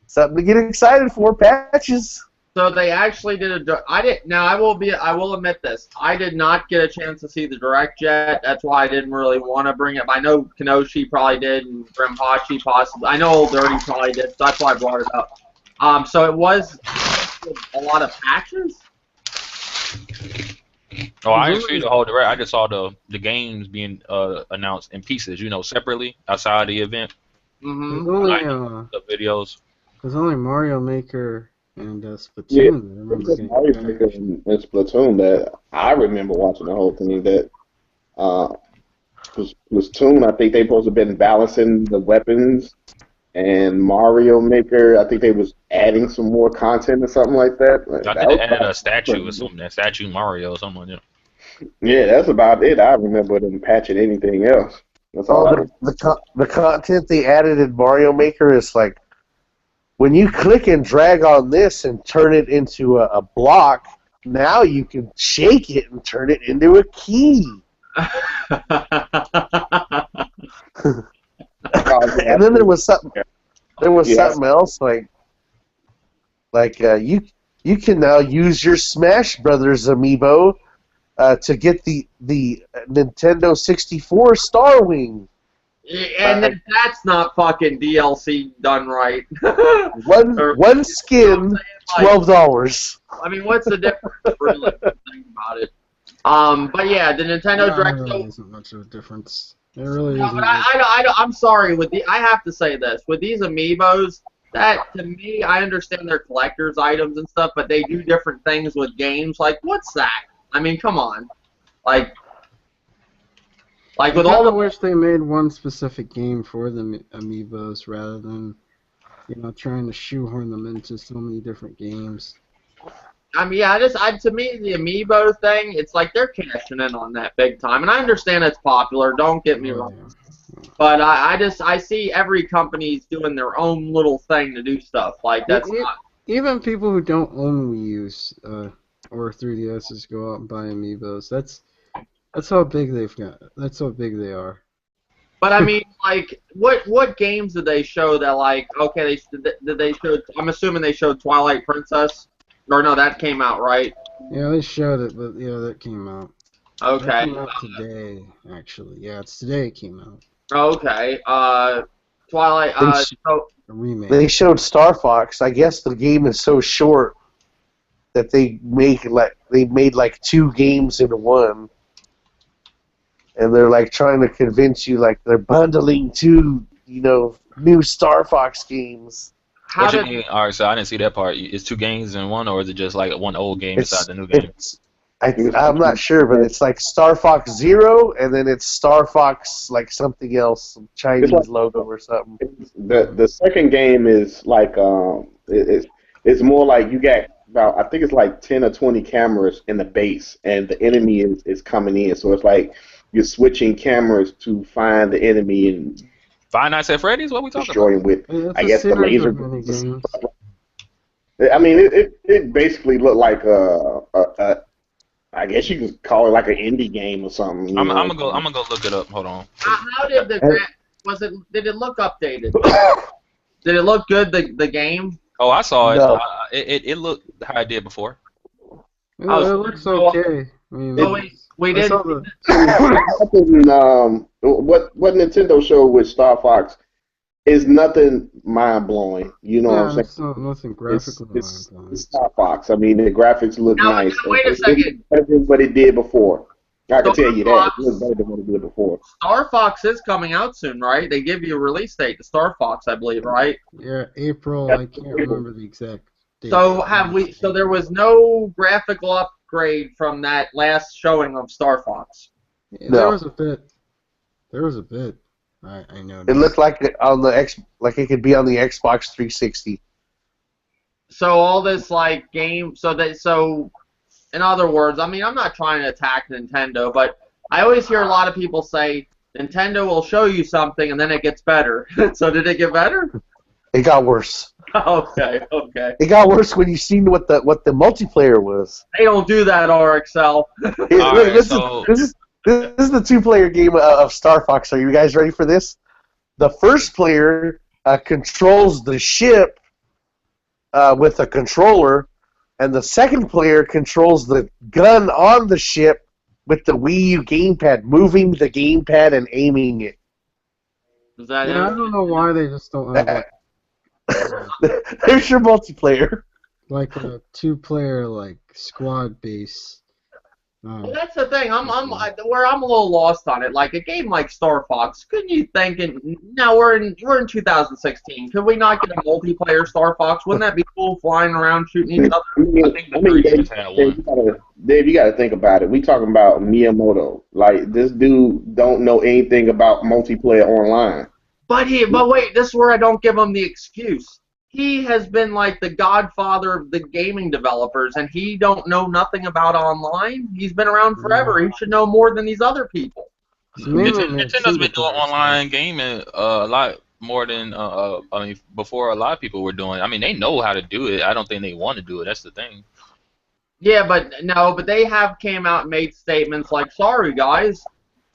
Something to get excited for, patches. So they actually did I didn't. Now I will admit this. I did not get a chance to see the direct yet. That's why I didn't really want to bring it up. I know Kenoshi probably did, and Grimpachi possibly. I know Old Dirty probably did. So that's why I brought it up. So it was a lot of patches. Oh, I didn't see the whole direct. I just saw the games being announced in pieces, separately outside the event. Mm-hmm. The videos. There's only Mario Maker and Splatoon. Yeah, I remember just getting Mario patched. Maker and Splatoon that I remember watching the whole thing. That Splatoon, I think they supposed to have been balancing the weapons, and Mario Maker, I think they was adding some more content or something like that. I think they added a statue or something. That statue Mario or something like that. Yeah, that's about it. I remember them patching anything else. That's all. The content they added in Mario Maker is like, when you click and drag on this and turn it into a block, now you can shake it and turn it into a key. And then there was something. There was something else like you can now use your Smash Brothers amiibo to get the Nintendo 64 Star Wing. And then that's not fucking DLC done right. One skin, $12. I mean, what's the difference? Really, think about it. But yeah, the Nintendo Direct. There really isn't much of a difference. There really No, isn't. but I'm sorry. I have to say this with these amiibos. That to me, I understand they're collector's items and stuff, but they do different things with games. Like, what's that? I mean, come on. Like with all the. I wish they made one specific game for the amiibos rather than, trying to shoehorn them into so many different games. I mean, yeah, to me, the amiibo thing, it's like they're cashing in on that big time, and I understand it's popular. Don't get me wrong, but I see every company's doing their own little thing to do stuff like that's not. Even people who don't own Wii U's or 3DSs go out and buy amiibos. That's how big they've got. That's how big they are. But I mean, like, what games did they show that like? Okay, did they show? I'm assuming they showed Twilight Princess. Or no, that came out, right? Yeah, they showed it, but yeah, that came out. Okay. That came out today, actually. Yeah, it's today it came out. Okay. Twilight. So A remake. They showed Star Fox. I guess the game is so short that they made like 2 games in one, and they're like trying to convince you like they're bundling 2, new Star Fox games. What you mean? All right, so I didn't see that part. Is 2 games in one, or is it just like one old game inside the new game? I'm not sure, but it's like Star Fox Zero, and then it's Star Fox like something else, some Chinese logo or something. The second game is like it's more like you got about, I think it's like 10 or 20 cameras in the base, and the enemy is coming in. So it's like you're switching cameras to find the enemy and Five Nights at Freddy's? What are we talking destroying about? with, I guess, the laser. I mean, it basically looked like I guess you could call it like an indie game or something. I'm gonna go look it up. Hold on. how did did it look updated? Did it look good? The game? Oh, I saw it. No. It looked how it did before. It, Oh, it so looks no, okay. I mean, so we I didn't. saw the. Nothing, what Nintendo showed with Star Fox is nothing mind blowing. You know what I'm Yeah, saying? it's not nothing It's graphically it's, mind-blowing. it's Star Fox. I mean, the graphics look Now, nice. wait a It second. better than what it did before. I can Star tell you that. It Fox, looks better than what it did before. Star Fox is coming out soon, right? They give you a release date to Star Fox, I believe, right? Yeah, April. That's I can't April. remember the exact date. So So there was no graphical upgrade from that last showing of Star Fox. Yeah, No. there was a bit. There was a bit. I noticed. It looked like like it could be on the Xbox 360. So all this like game, so in other words, I mean, I'm not trying to attack Nintendo, but I always hear a lot of people say Nintendo will show you something and then it gets better. So did it get better? It got worse. Okay. It got worse when you seen what the multiplayer was. They don't do that, RXL. Alright, This so is the 2-player game of Star Fox. Are you guys ready for this? The first player controls the ship with a controller, and the second player controls the gun on the ship with the Wii U gamepad, moving the gamepad and aiming it. Is that Yeah, I don't know why they just don't have There's your multiplayer. like a 2-player like squad base. Well, that's the thing. Where I'm a little lost on it. Like a game like Star Fox, couldn't you think? Now we're in 2016. Could we not get a multiplayer Star Fox? Wouldn't that be cool? Flying around shooting each other. I think the 3DS had one. Dave, you gotta think about it. We talking about Miyamoto. Like, this dude don't know anything about multiplayer online. But wait, this is where I don't give him the excuse. He has been like the godfather of the gaming developers, and he don't know nothing about online. He's been around forever. He should know more than these other people. Nintendo's been doing online gaming a lot more than before a lot of people were doing. I mean, they know how to do it. I don't think they want to do it. That's the thing. Yeah, but they have came out and made statements like, "Sorry guys,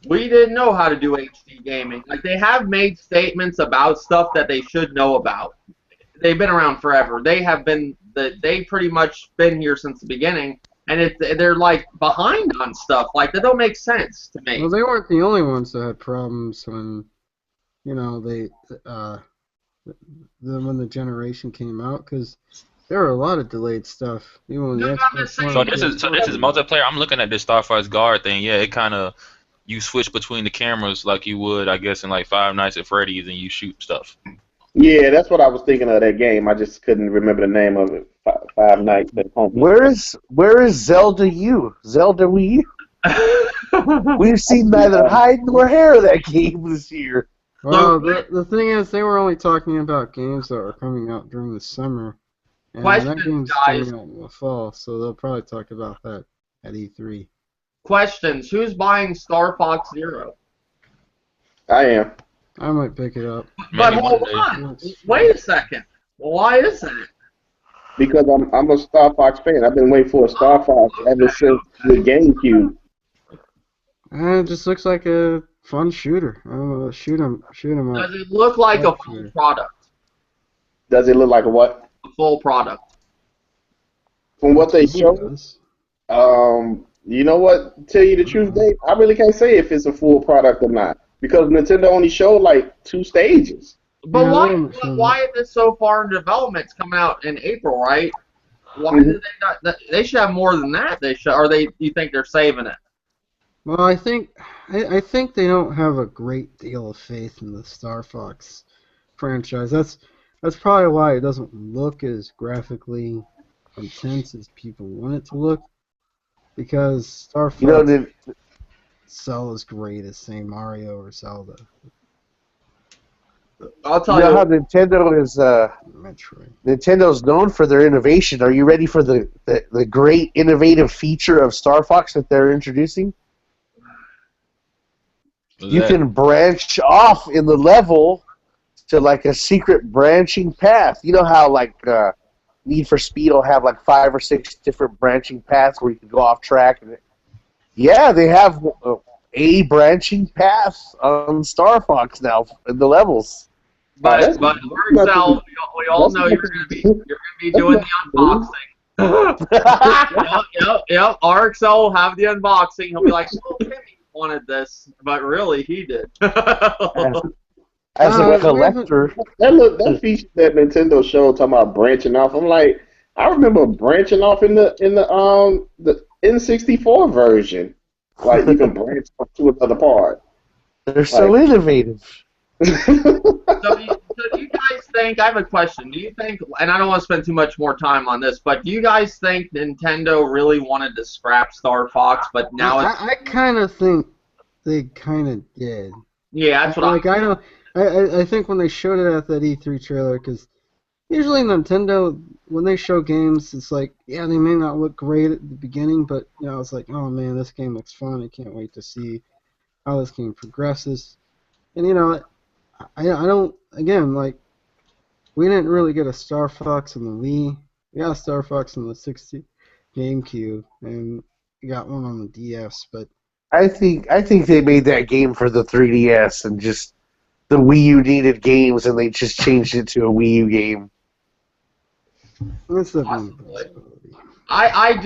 we didn't know how to do HD gaming." Like they have made statements about stuff that they should know about. They've been around forever. They pretty much been here since the beginning, and they're like behind on stuff. Like that don't make sense to me. Well, they weren't the only ones that had problems when, when the generation came out, because there were a lot of delayed stuff. Even when the Xbox One. So this is multiplayer. I'm looking at this Star Fox Guard thing. Yeah, it kind of you switch between the cameras like you would, I guess, in like Five Nights at Freddy's, and you shoot stuff. Yeah, that's what I was thinking of that game. I just couldn't remember the name of it. Five Nights at Home. Where is Zelda U? Zelda Wii U? We've seen neither hide nor hair of that game this year. Well, the thing is, they were only talking about games that were coming out during the summer. And that game's coming out in the fall, so they'll probably talk about that at E3. Questions. Who's buying Star Fox Zero? I am. I might pick it up. But hold on. Wait a second. Why is that? Because I'm a Star Fox fan. I've been waiting for a Star Fox ever since the GameCube. And it just looks like a fun shooter. I don't know, shoot 'em up. Does it look like a full product? Does it look like a what? A full product. From what they showed, you know what? Tell you the truth, Dave, I really can't say if it's a full product or not. Because Nintendo only showed like 2 stages. But Yeah, why is this so far in development? It's coming out in April, right? Why did they not? They should have more than that. They should, or you think they're saving it? Well, I think they don't have a great deal of faith in the Star Fox franchise. That's probably why it doesn't look as graphically intense as people want it to look. Because Star Fox sell as great as, say, Mario or Zelda. I'll tell You know you. how Nintendo is Metroid. Nintendo's known for their innovation. Are you ready for the great innovative feature of Star Fox that they're introducing? You can branch off in the level to like a secret branching path. You know how like Need for Speed will have like 5 or 6 different branching paths where you can go off track. Yeah, they have a branching path on Star Fox now in the levels. But that's Marcel, we all know you're gonna be doing the unboxing. Yep. RXL will have the unboxing. He'll be like, "Oh, Timmy wanted this," but really he did. As we a haven't- collector, that feature that Nintendo showed talking about branching off. I'm like, I remember branching off in the N64 version. Like you can branch off to another part. they're so Like- innovative. So do you guys think, I have a question, do you think, and I don't want to spend too much more time on this, but do you guys think Nintendo really wanted to scrap Star Fox, but now it's... I kind of think they kind of did. Yeah, that's what Like, I don't. I think when they showed it at that E3 trailer, because usually Nintendo, when they show games, it's like, yeah, they may not look great at the beginning, but it's like, oh man, this game looks fun. I can't wait to see how this game progresses. And I don't. Again, like, we didn't really get a Star Fox on the Wii. We got a Star Fox on the 60 GameCube, and we got one on the DS. But I think they made that game for the 3DS, and just the Wii U needed games, and they just changed it to a Wii U game. that's the Possibly. I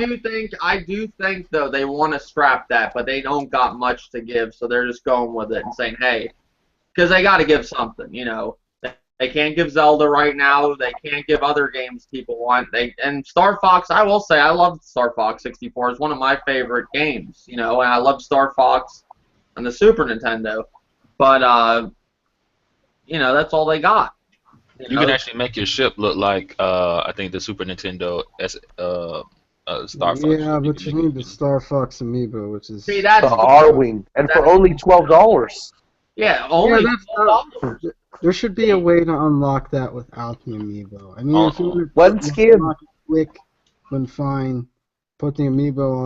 do think though they want to scrap that, but they don't got much to give, so they're just going with it and saying, hey, because they got to give something, They can't give Zelda right now. They can't give other games people want. And Star Fox, I will say, I love Star Fox 64. It's one of my favorite games, and I love Star Fox on the Super Nintendo. But that's all they got. You can actually make your ship look like I think the Super Nintendo Star Fox. Yeah, but you need the Star Fox amiibo, which is See, that's The R-Wing, and for only $12. yeah, only Yeah, $12. there should be a way to unlock that without the amiibo. I mean, if you want to One skin. unlock it quick, then fine. Put the amiibo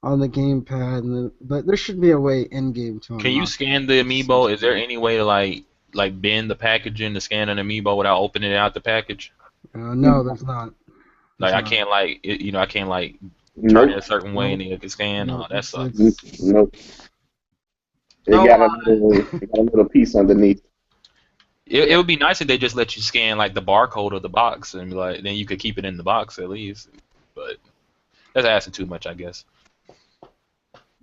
on the gamepad, but there should be a way in game to unlock. Can you scan the amiibo? Is there any way to like bend the packaging to scan an amiibo without opening it out the package? No, there's not. Like I can't turn it a certain way and then it can scan. No, Oh, that sucks. Nope. It got a little piece underneath. It would be nice if they just let you scan like the barcode of the box and be like, then you could keep it in the box at least. But that's asking too much, I guess.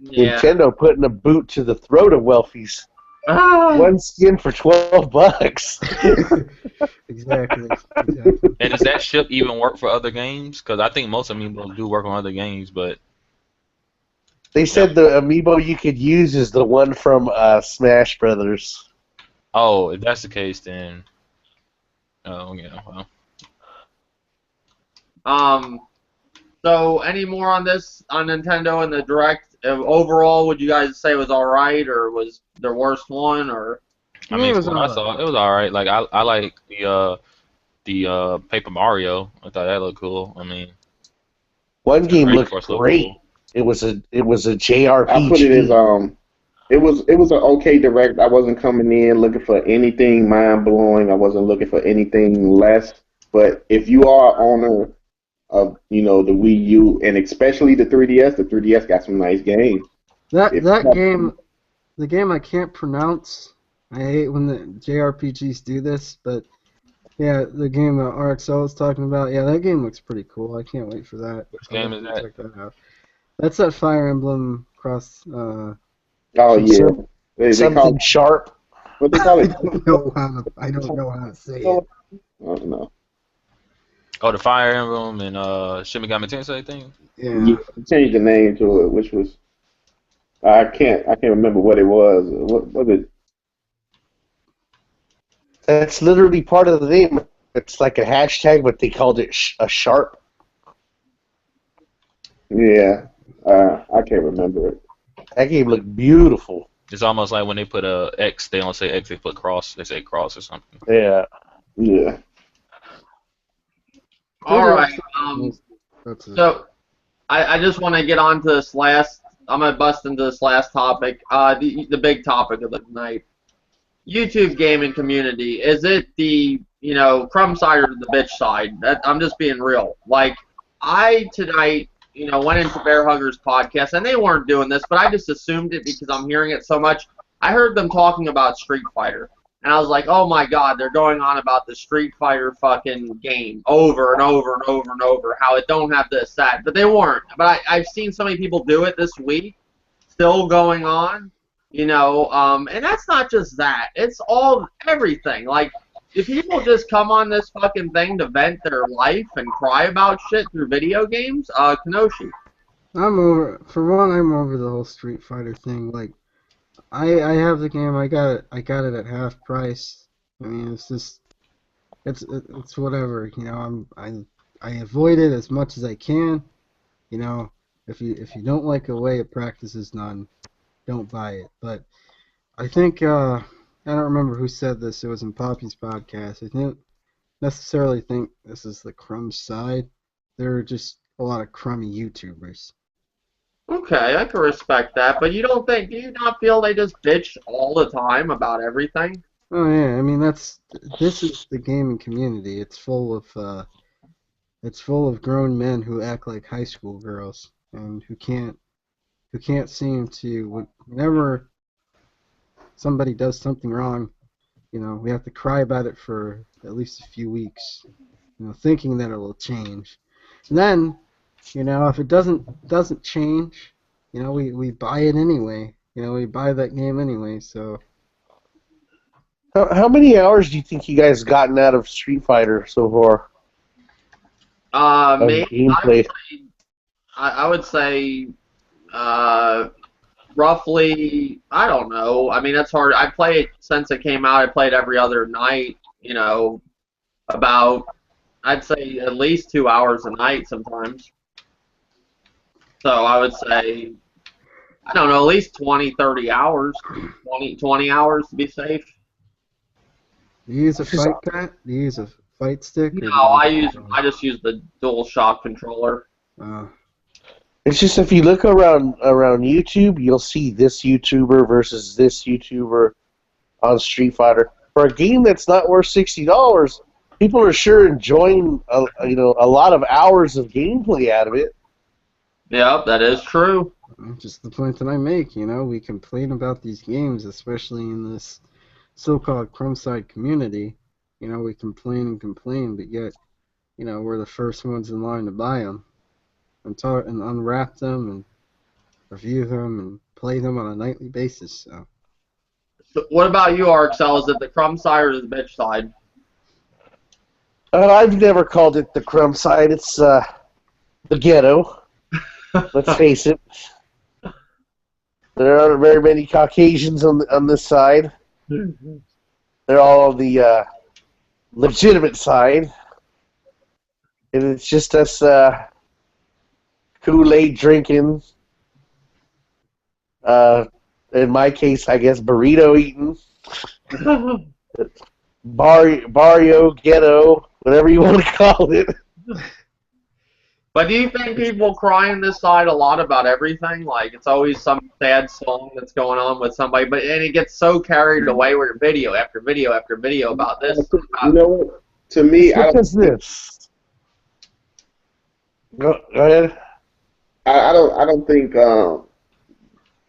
Yeah. Nintendo putting a boot to the throat of Welfies. One skin for $12. Exactly. And does that ship even work for other games? Because I think most amiibos do work on other games, but They said the amiibo you could use is the one from Smash Brothers. oh, if that's the case, then well. So any more on this on Nintendo and the Direct? Overall, would you guys say it was all right, or was their worst one, or? I mean, It was from what I saw, it was all right. Like I like the Paper Mario. I thought that looked cool. I mean, One game Great looked Force looked great. cool. It was a JRPG. I put it as it was an okay Direct. I wasn't coming in looking for anything mind blowing. I wasn't looking for anything less. But if you are owner of the Wii U and especially the 3DS got some nice games. That game, the game I can't pronounce. I hate when the JRPGs do this, but yeah, the game RXL was talking about. Yeah, that game looks pretty cool. I can't wait for that. Which game is that? Check that out. That's that Fire Emblem Cross. Oh yeah, they Something call it, sharp. what they call I it. don't know how to say it. I don't know. Oh, the Fire Emblem and Shin Megami Tensei thing. Yeah. Yeah, they changed the name to it, which was I can't remember what it was. What was it? That's literally part of the name. It's like a hashtag, but they called it a sharp. Yeah, I can't remember it. That game looked beautiful. It's almost like when they put a X, they don't say X, they put cross. They say cross or something. Yeah. Yeah. All right. That's it. So I just want to get on to this last. I'm gonna bust into this last topic. The big topic of the night. YouTube gaming community. Is it the Crumb side or the bitch side? I'm just being real. Like I tonight, went into Bear Hugger's podcast and they weren't doing this, but I just assumed it because I'm hearing it so much. I heard them talking about Street Fighter. and I was like, oh my god, they're going on about the Street Fighter fucking game over and over and over and over, how it don't have this, that, but they weren't. But I've seen so many people do it this week, still going on, you know, and that's not just that, it's everything. Like, if people just come on this fucking thing to vent their life and cry about shit through video games, Kenoshi. I'm over the whole Street Fighter thing. Like, I have the game. I got it at half price. I mean, it's whatever. You know, I avoid it as much as I can. You know, if you don't like the way it practices none, don't buy it. But I think I don't remember who said this. It was in Poppy's podcast. I don't necessarily think this is the Crumb side. There are just a lot of crummy YouTubers. Okay, I can respect that, but do you not feel they just bitch all the time about everything? Oh yeah, I mean this is the gaming community. It's full of grown men who act like high school girls and who can't seem to, whenever somebody does something wrong, you know, we have to cry about it for at least a few weeks, you know, thinking that it will change. And then, you know, if it doesn't change, you know, we buy it anyway. You know, we buy that game anyway, so. How many hours do you think you guys gotten out of Street Fighter so far? Me, Gameplay. I would say, roughly, I don't know. I mean, that's hard. I play it since it came out. I played every other night, you know, about, I'd say at least 2 hours a night sometimes. So I would say, I don't know, at least 20, 30 hours, 20 hours to be safe. Do you use a fight pad? Do you use a fight stick? No, I just use the DualShock controller. It's just if you look around YouTube, you'll see this YouTuber versus this YouTuber on Street Fighter. For a game that's not worth $60, people are sure enjoying a lot of hours of gameplay out of it. Yep, that is true. Just the point that I make, you know, we complain about these games, especially in this so-called Crumb side community. You know, we complain and complain, but yet, you know, we're the first ones in line to buy them and unwrap them and review them and play them on a nightly basis. So what about you, Arxel? Is it the Crumb side or the bitch side? I've never called it the Crumb side. It's the ghetto. Let's face it. There aren't very many Caucasians on this side. They're all on the legitimate side. And it's just us Kool-Aid drinking. In my case, I guess burrito eating. Barrio, ghetto, whatever you want to call it. But do you think people cry on this side a lot about everything? Like, it's always some sad song that's going on with somebody, and it gets so carried away with video after video after video about this. You know what? To me, I don't think this. Go ahead. I don't think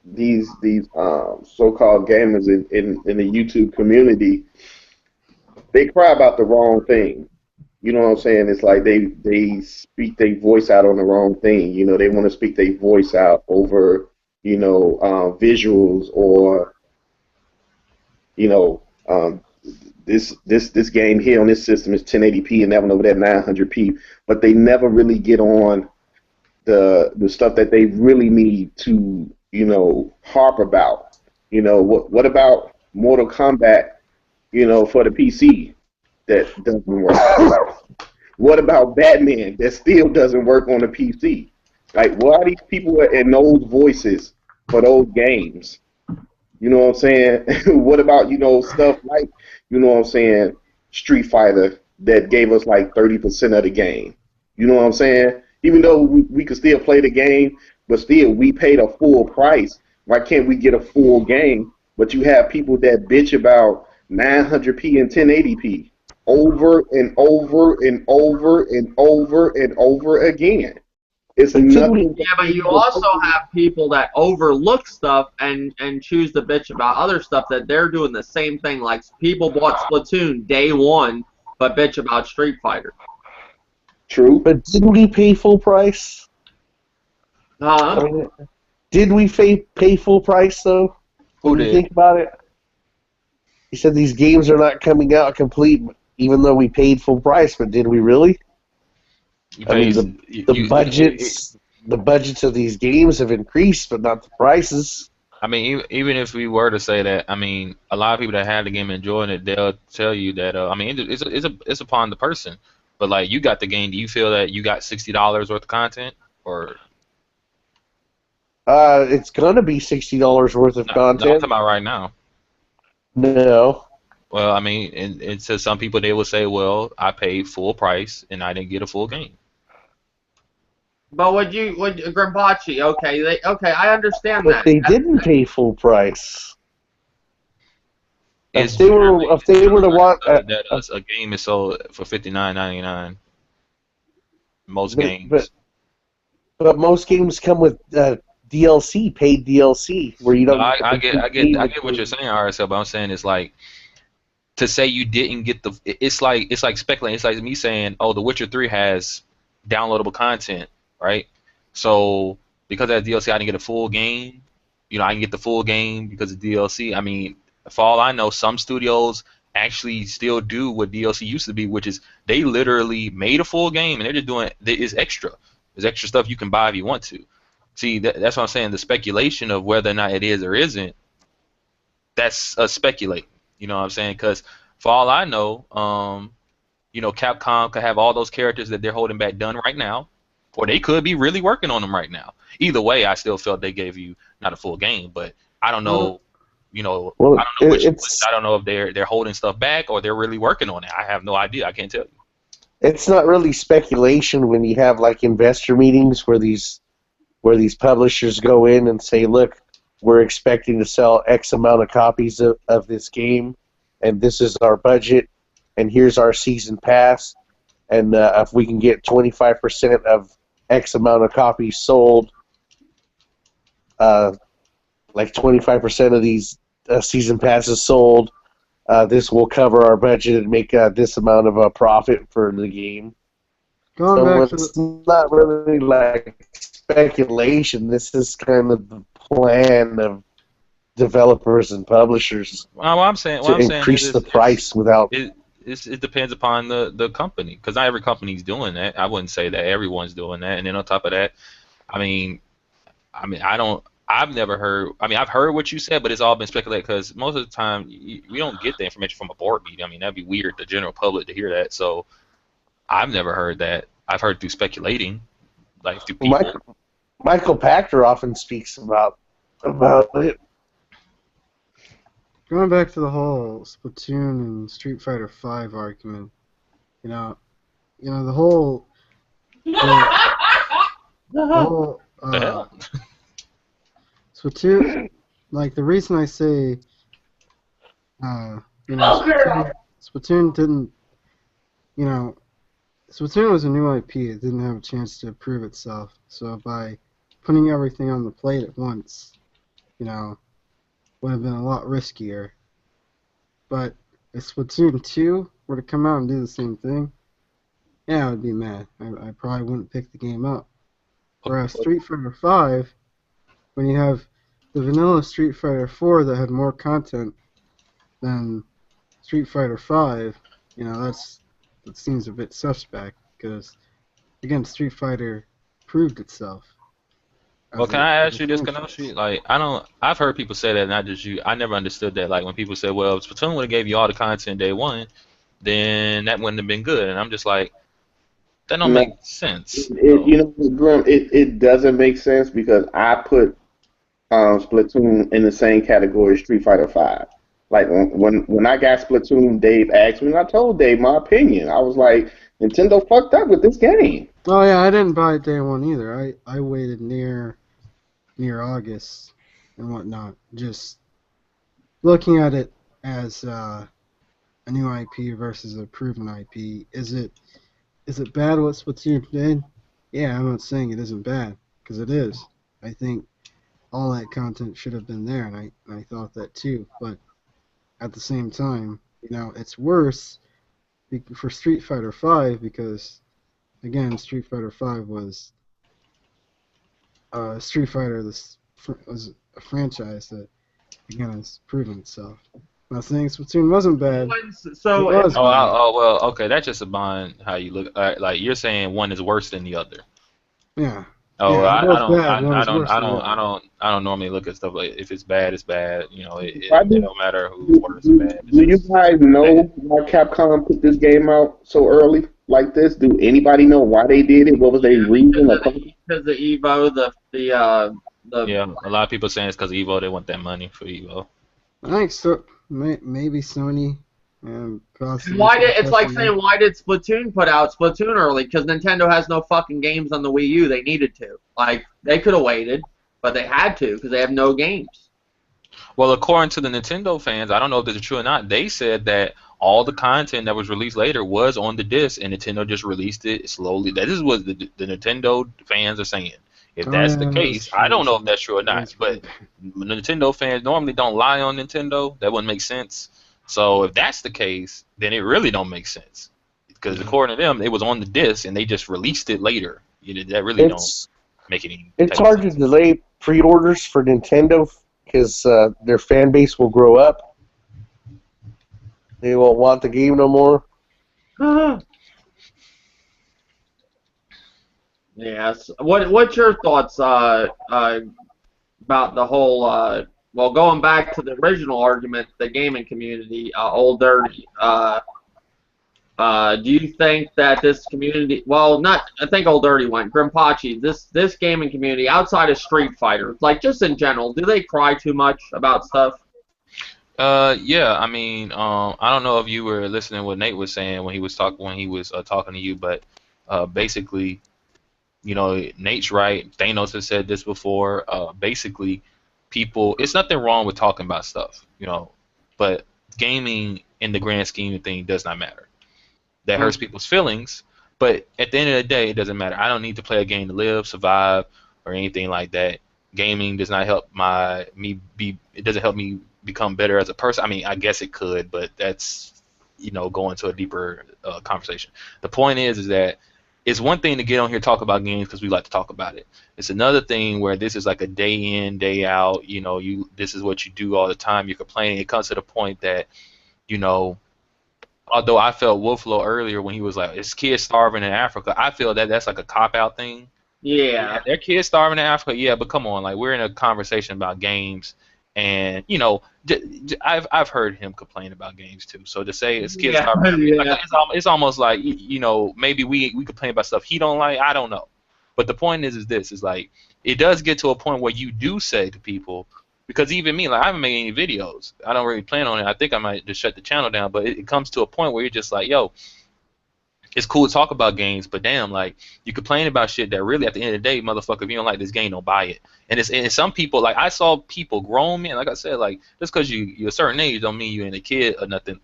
these so-called gamers in the YouTube community, they cry about the wrong thing. You know what I'm saying? It's like they speak their voice out on the wrong thing. You know, they want to speak their voice out over, you know, visuals or, you know, this game here on this system is 1080p and that one over there 900p. But they never really get on the stuff that they really need to, you know, harp about. You know, what about Mortal Kombat, you know, for the PC? That doesn't work. What about Batman that still doesn't work on the PC? Like, why are these people in those voices for those games? You know what I'm saying? What about, you know, stuff like, you know what I'm saying, Street Fighter that gave us like 30% of the game? You know what I'm saying? Even though we could still play the game, but still we paid a full price. Why can't we get a full game? But you have people that bitch about 900p and 1080p. Over and over and over and over and over again. It's nothing. Yeah, but you also have people that overlook stuff and choose to bitch about other stuff that they're doing the same thing. Like people bought Splatoon day one, but bitch about Street Fighter. True. But didn't we pay full price? Huh? I mean, did we pay full price though? Who When you did? think about it, you said these games are not coming out complete, even though we paid full price. But did we really? You I mean, pay, the budgets of these games have increased, but not the prices. I mean, even if we were to say that, I mean, a lot of people that have the game enjoying it, they'll tell you that. I mean, it's upon the person. But like, you got the game. Do you feel that you got $60 worth of content, or It's gonna be $60 worth of no? I'm content. talking about right now. No. Well, I mean, and to some people, they will say, well, I paid full price and I didn't get a full game. But would Grimbachi? Okay, I understand But that. they didn't pay full price. It's If they were to want that a game is sold for $59.99. Most games. but most games come with DLC, paid DLC, where you don't. No, I get what you're saying, RSL, but I'm saying it's like to say you didn't get the. It's like speculating. It's like me saying, oh, The Witcher 3 has downloadable content, right? So because of that DLC, I didn't get a full game. You know, I can get the full game because of DLC. I mean, for all I know, some studios actually still do what DLC used to be, which is they literally made a full game and they're just doing it's extra. There's extra stuff you can buy if you want to. See, that's what I'm saying. The speculation of whether or not it is or isn't, that's speculating. You know what I'm saying? Because for all I know, you know, Capcom could have all those characters that they're holding back done right now, or they could be really working on them right now. Either way, I still felt they gave you not a full game, but I don't know. You know, Well, I don't know I don't know if they're holding stuff back or they're really working on it. I have no idea. I can't tell you. It's not really speculation when you have like investor meetings where these publishers go in and say, look, we're expecting to sell X amount of copies of this game, and this is our budget, and here's our season pass, and if we can get 25% of X amount of copies sold, like 25% of these season passes sold, this will cover our budget and make this amount of a profit for the game. It's not really like speculation. This is kind of the plan of developers and publishers to increase the price without. It depends upon the company, because not every company's doing that. I wouldn't say that everyone's doing that. And then on top of that, I've never heard. I mean, I've heard what you said, but it's all been speculated because most of the time we don't get the information from a board meeting. I mean, that'd be weird, the general public, to hear that. So I've never heard that. I've heard through speculating, like through people. Michael Pachter often speaks about it. Going back to the whole Splatoon and Street Fighter V argument, the whole The hell? Splatoon, like the reason I say, Splatoon didn't, Splatoon was a new IP. It didn't have a chance to prove itself. So by putting everything on the plate at once, would have been a lot riskier. But if Splatoon 2 were to come out and do the same thing, yeah, I would be mad. I probably wouldn't pick the game up. Whereas Street Fighter V, when you have the vanilla Street Fighter 4 that had more content than Street Fighter V, that seems a bit suspect because, again, Street Fighter proved itself. Well, can I ask you this, Kanoshi? Like, I've heard people say that, not just you. I never understood that. Like, when people say, well, if Splatoon would have gave you all the content day one, then that wouldn't have been good. And I'm just like, that don't make sense. It doesn't make sense because I put Splatoon in the same category as Street Fighter V. Like, when I got Splatoon, Dave asked me, and I told Dave my opinion. I was like, Nintendo fucked up with this game. Oh, yeah, I didn't buy it day one either. I waited near August and whatnot, just looking at it as a new IP versus a proven IP. Is it bad what Splatoon did? Yeah, I'm not saying it isn't bad, because it is. I think all that content should have been there, and I thought that too. But at the same time, it's worse for Street Fighter V because, again, Street Fighter V was Street Fighter. This was a franchise that, again, has proven itself. I'm not saying Splatoon wasn't bad. So It was Oh, bad. well, okay. That's just about how you look. Like you're saying, one is worse than the other. Yeah. Oh, Yeah, I one was don't, bad, one was worse than the other. I don't normally look at stuff like if it's bad, it's bad. You know, Why it do, don't matter who's do, worse or do, bad. It's do you just guys bad. know why Capcom put this game out so early like this? Do anybody know why they did it? What was their reason or purpose? because the Evo, the Yeah, a lot of people saying it's because Evo. They want that money for Evo. I think so. Maybe Sony and possibly why for did the it's like customer. saying why did Splatoon put out Splatoon early? Because Nintendo has no fucking games on the Wii U. They needed to. Like they could have waited, but they had to because they have no games. Well, according to the Nintendo fans, I don't know if this is true or not. They said that all the content that was released later was on the disc, and Nintendo just released it slowly. That is what the Nintendo fans are saying. If Oh that's yeah, the that's case, I true. don't know if that's true or not. That's But right. Nintendo fans normally don't lie on Nintendo. That wouldn't make sense. So if that's the case, then it really don't make sense. Because according to them, it was on the disc, and they just released it later. That really don't It's make any it's type of hard to sense. delay pre-orders for Nintendo because their fan base will grow up. They won't want the game no more. Yes. What's your thoughts about the whole well going back to the original argument, the gaming community, Old Dirty. Do you think that this community, well, not, I think Old Dirty went, Grimpachi, this gaming community outside of Street Fighter, like just in general, do they cry too much about stuff? Yeah, I mean, I don't know if you were listening what Nate was saying when he was talking to you, but basically, Nate's right. Thanos has said this before. Basically, it's nothing wrong with talking about stuff, but gaming in the grand scheme of things does not matter. That hurts people's feelings, but at the end of the day, it doesn't matter. I don't need to play a game to live, survive, or anything like that. Gaming does not help it doesn't help me become better as a person. I mean, I guess it could, but that's going to a deeper conversation. The point is that it's one thing to get on here and talk about games because we like to talk about it. It's another thing where this is like a day in, day out. This is what you do all the time. You're complaining. It comes to the point that you know although I felt Wolflow earlier when he was like, "Is kids starving in Africa?" I feel that that's like a cop out thing. Yeah, Yeah. their kids starving in Africa. Yeah, but come on, like we're in a conversation about games, and I've heard him complain about games too. So to say it's kids Yeah. starving, in Africa, Yeah. it's almost like maybe we complain about stuff he don't like. I don't know, but the point is this is like it does get to a point where you do say to people. Because even me, like I haven't made any videos. I don't really plan on it. I think I might just shut the channel down. But it comes to a point where you're just like, yo, it's cool to talk about games, but damn, like you complain about shit that really at the end of the day, motherfucker, if you don't like this game, don't buy it. And some people, like I saw people, grown men, like I said, like just because you're a certain age don't mean you ain't a kid or nothing.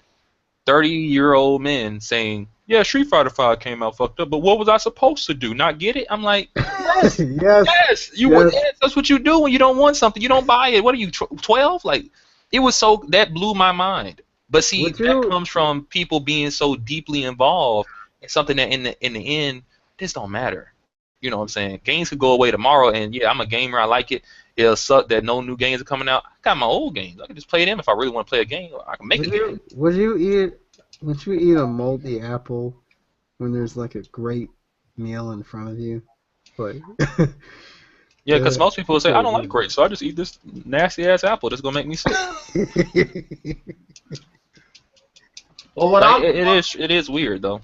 30-year-old men saying, yeah, Street Fighter 5 came out fucked up, but what was I supposed to do? Not get it? I'm like, yes, Yes. yes, yes, that's what you do when you don't want something. You don't buy it. What are you, 12? Like, it was that blew my mind. But see, Would that you? comes from people being so deeply involved in something that in the end, this don't matter. You know what I'm saying? Games could go away tomorrow, and yeah, I'm a gamer. I like it. It'll suck that no new games are coming out. I got my old games. I can just play them if I really want to play a game. I can make a game. Would you eat a moldy apple when there's like a great meal in front of you? Like, Yeah, because most people will say, I people don't like grapes, so I just eat this nasty ass apple that's gonna make me sick. Well, Like, it is weird though.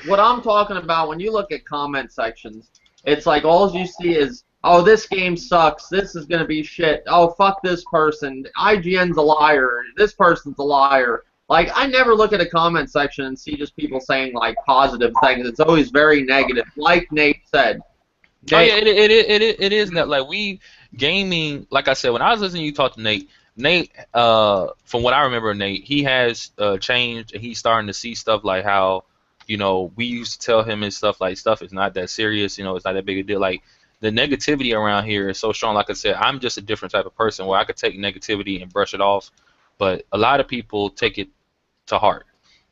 what I'm talking about when you look at comment sections, it's like all you see is, oh, this game sucks. This is gonna be shit. Oh, fuck this person. IGN's a liar. This person's a liar. Like, I never look at a comment section and see just people saying like positive things. It's always very negative. Like Nate said. Oh Nate, yeah, it is that like we gaming. Like I said, when I was listening to you talk to Nate, from what I remember, Nate, he has changed and he's starting to see stuff like how you know, we used to tell him and stuff like stuff is not that serious, you know, it's not that big a deal. Like the negativity around here is so strong. Like I said, I'm just a different type of person where I could take negativity and brush it off, but a lot of people take it to heart.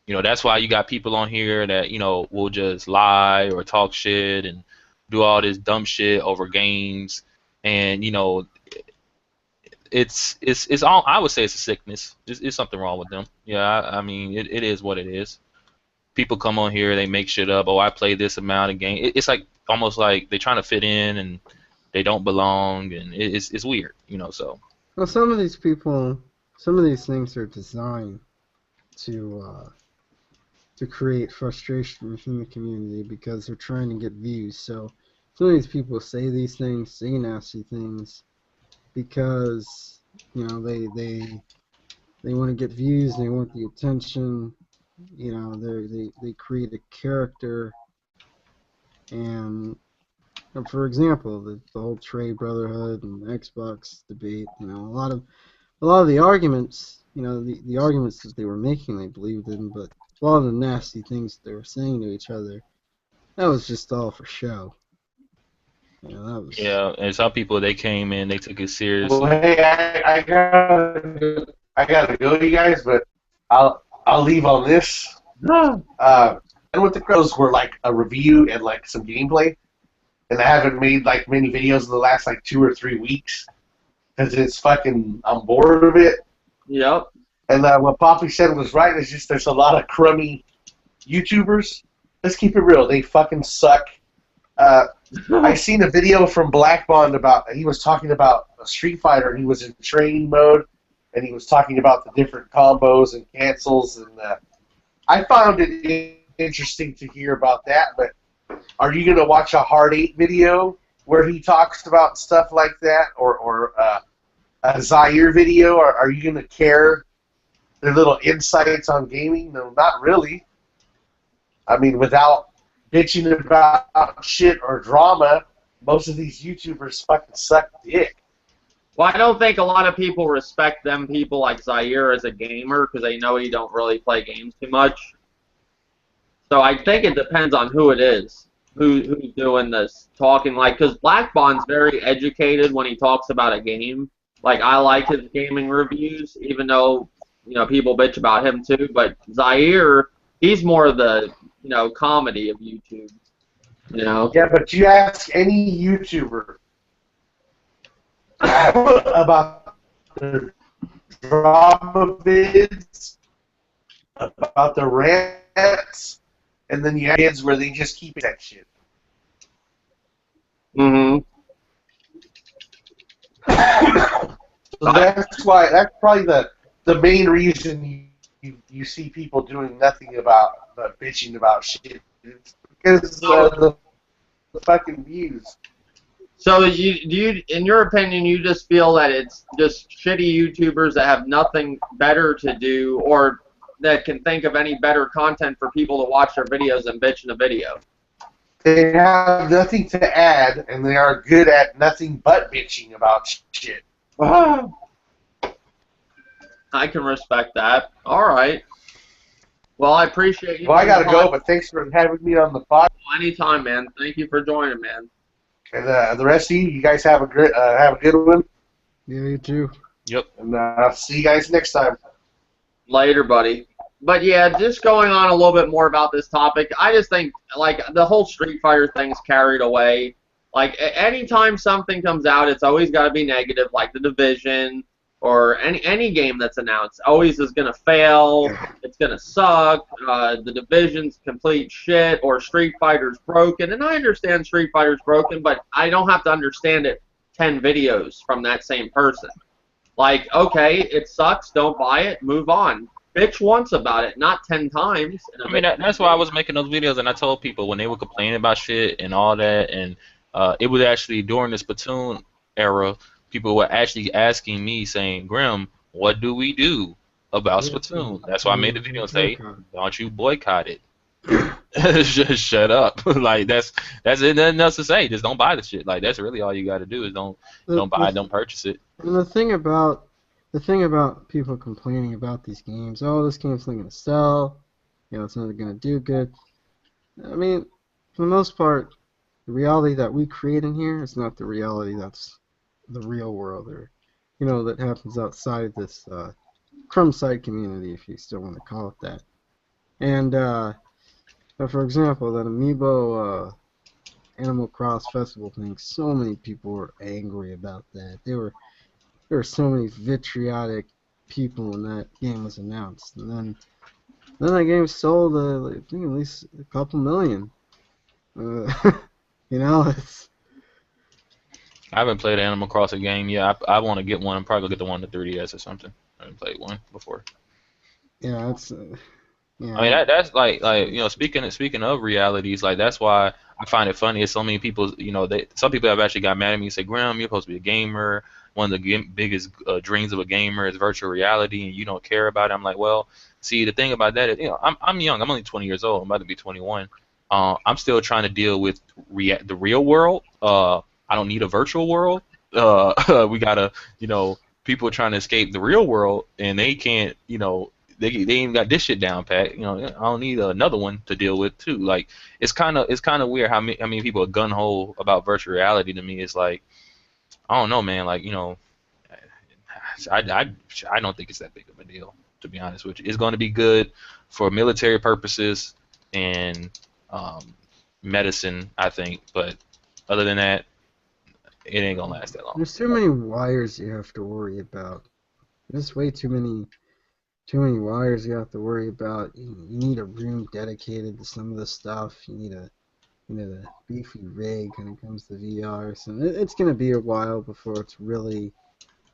You know, that's why you got people on here that, you know, will just lie or talk shit and do all this dumb shit over games. And, you know, it's all, I would say it's a sickness. It's something wrong with them. Yeah, I mean, it is what it is. People come on here, they make shit up. Oh, I play this amount of game. It's like almost like they're trying to fit in and they don't belong, and it's weird, you know. So Well, some of these people, some of these things are designed to create frustration within the community because they're trying to get views. So some of these people say these things, say nasty things, because you know they want to get views, they want the attention. You know, they create a character, and for example, the whole Trey Brotherhood and Xbox debate. You know, a lot of the arguments, you know, the arguments that they were making, they believed in, but a lot of the nasty things they were saying to each other, that was just all for show. You know, that was. yeah, and some people they came in, they took it Well, seriously. hey, I gotta go, you guys, but I'll leave on this. And with the crows were like a review and like some gameplay, and I haven't made like many videos in the last like 2 or 3 weeks because it's fucking I'm bored of it. Yep. And what Poppy said was right. It's just there's a lot of crummy YouTubers. Let's keep it real. They fucking suck. I seen a video from Black Bond about he was talking about a Street Fighter and he was in training mode and he was talking about the different combos and cancels and I found it interesting to hear about that. But are you gonna watch a Hard 8 video where he talks about stuff like that or a Zaire video? Or are you gonna care their little insights on gaming? No, not really. I mean, without bitching about shit or drama, most of these YouTubers fucking suck dick. Well, I don't think a lot of people respect them people like Zaire as a gamer because they know he don't really play games too much. So I think it depends on who it is, who's doing this talking. Like, because Black Bond's very educated when he talks about a game. Like, I like his gaming reviews, even though, you know, people bitch about him too. But Zaire, he's more of the, you know, comedy of YouTube. You know. Yeah, but you ask any YouTuber about the drama vids, about the rants, and then you have kids where they just keep that shit. Mm-hmm. So that's probably the main reason you see people doing nothing about bitching about shit. It's because the fucking views. So you, in your opinion, you just feel that it's just shitty YouTubers that have nothing better to do, or that can think of any better content for people to watch their videos and bitch in a video? They have nothing to add, and they are good at nothing but bitching about shit. I can respect that. All right. Well, I appreciate you. Well, I gotta go, but thanks for having me on the pod. Anytime, man. Thank you for joining, man. And the rest of you guys have a good one. Yeah, you too. Yep. And I'll see you guys next time. Later, buddy. But yeah, just going on a little bit more about this topic, I just think, like, the whole Street Fighter thing's carried away. Like, anytime something comes out, it's always got to be negative, like The Division or any game that's announced. Always is going to fail, it's going to suck, The Division's complete shit, or Street Fighter's broken. And I understand Street Fighter's broken, but I don't have to understand it 10 videos from that same person. Like, okay, it sucks, don't buy it, move on. Bitch once about it, not 10 times. I mean, that's why I was making those videos, and I told people when they were complaining about shit and all that, and it was actually during the Splatoon era, people were actually asking me, saying, Grim, what do we do about Splatoon? That's why I made the video and say, don't you boycott it. Just shut up. Like, that's it, nothing else to say. Just don't buy the shit. Like, that's really all you got to do is don't buy it, don't purchase it. And the thing about people complaining about these games, oh, this game's not gonna sell, you know, it's not gonna do good. I mean, for the most part, the reality that we create in here is not the reality that's the real world, or that happens outside this Crumb side community, if you still want to call it that. And for example, that Amiibo Animal Cross Festival thing, so many people were angry about that. There were so many vitriolic people when that game was announced, and then that game sold, I think, at least a couple million. Uh, it's I haven't played an Animal Crossing game yet. I want to get one. I'm probably gonna get the one to 3DS or something. I haven't played one before. yeah, it's yeah. I mean that's speaking of realities, like that's why I find it funny. Is so many people, some people have actually got mad at me and say, Graham, you're supposed to be a gamer. One of the biggest dreams of a gamer is virtual reality, and you don't care about it. I'm like, well, see, the thing about that is, I'm young. I'm only 20 years old. I'm about to be 21. I'm still trying to deal with the real world. I don't need a virtual world. We gotta, people are trying to escape the real world, and they can't, they ain't got this shit down pat. I don't need another one to deal with too. Like it's kind of weird how many people are gun ho about virtual reality. To me, it's like I don't know, man. Like I don't think it's that big of a deal, to be honest with you. It's going to be good for military purposes and medicine, I think. But other than that, it ain't gonna last that long. There's too many wires you have to worry about. There's way too many wires you have to worry about. You need a room dedicated to some of the stuff. You need a beefy rig when it comes to VR. So it's gonna be a while before it's really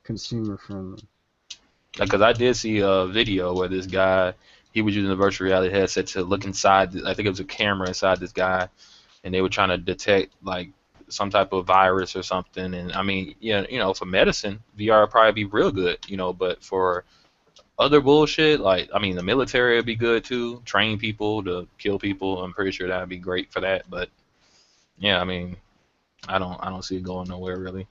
consumer friendly. Because I did see a video where this guy, he was using a virtual reality headset to look inside. I think it was a camera inside this guy, and they were trying to detect like some type of virus or something. And I mean, for medicine, VR would probably be real good, but for other bullshit, like I mean, the military would be good too. Train people to kill people. I'm pretty sure that would be great for that. But yeah, I mean, I don't see it going nowhere really.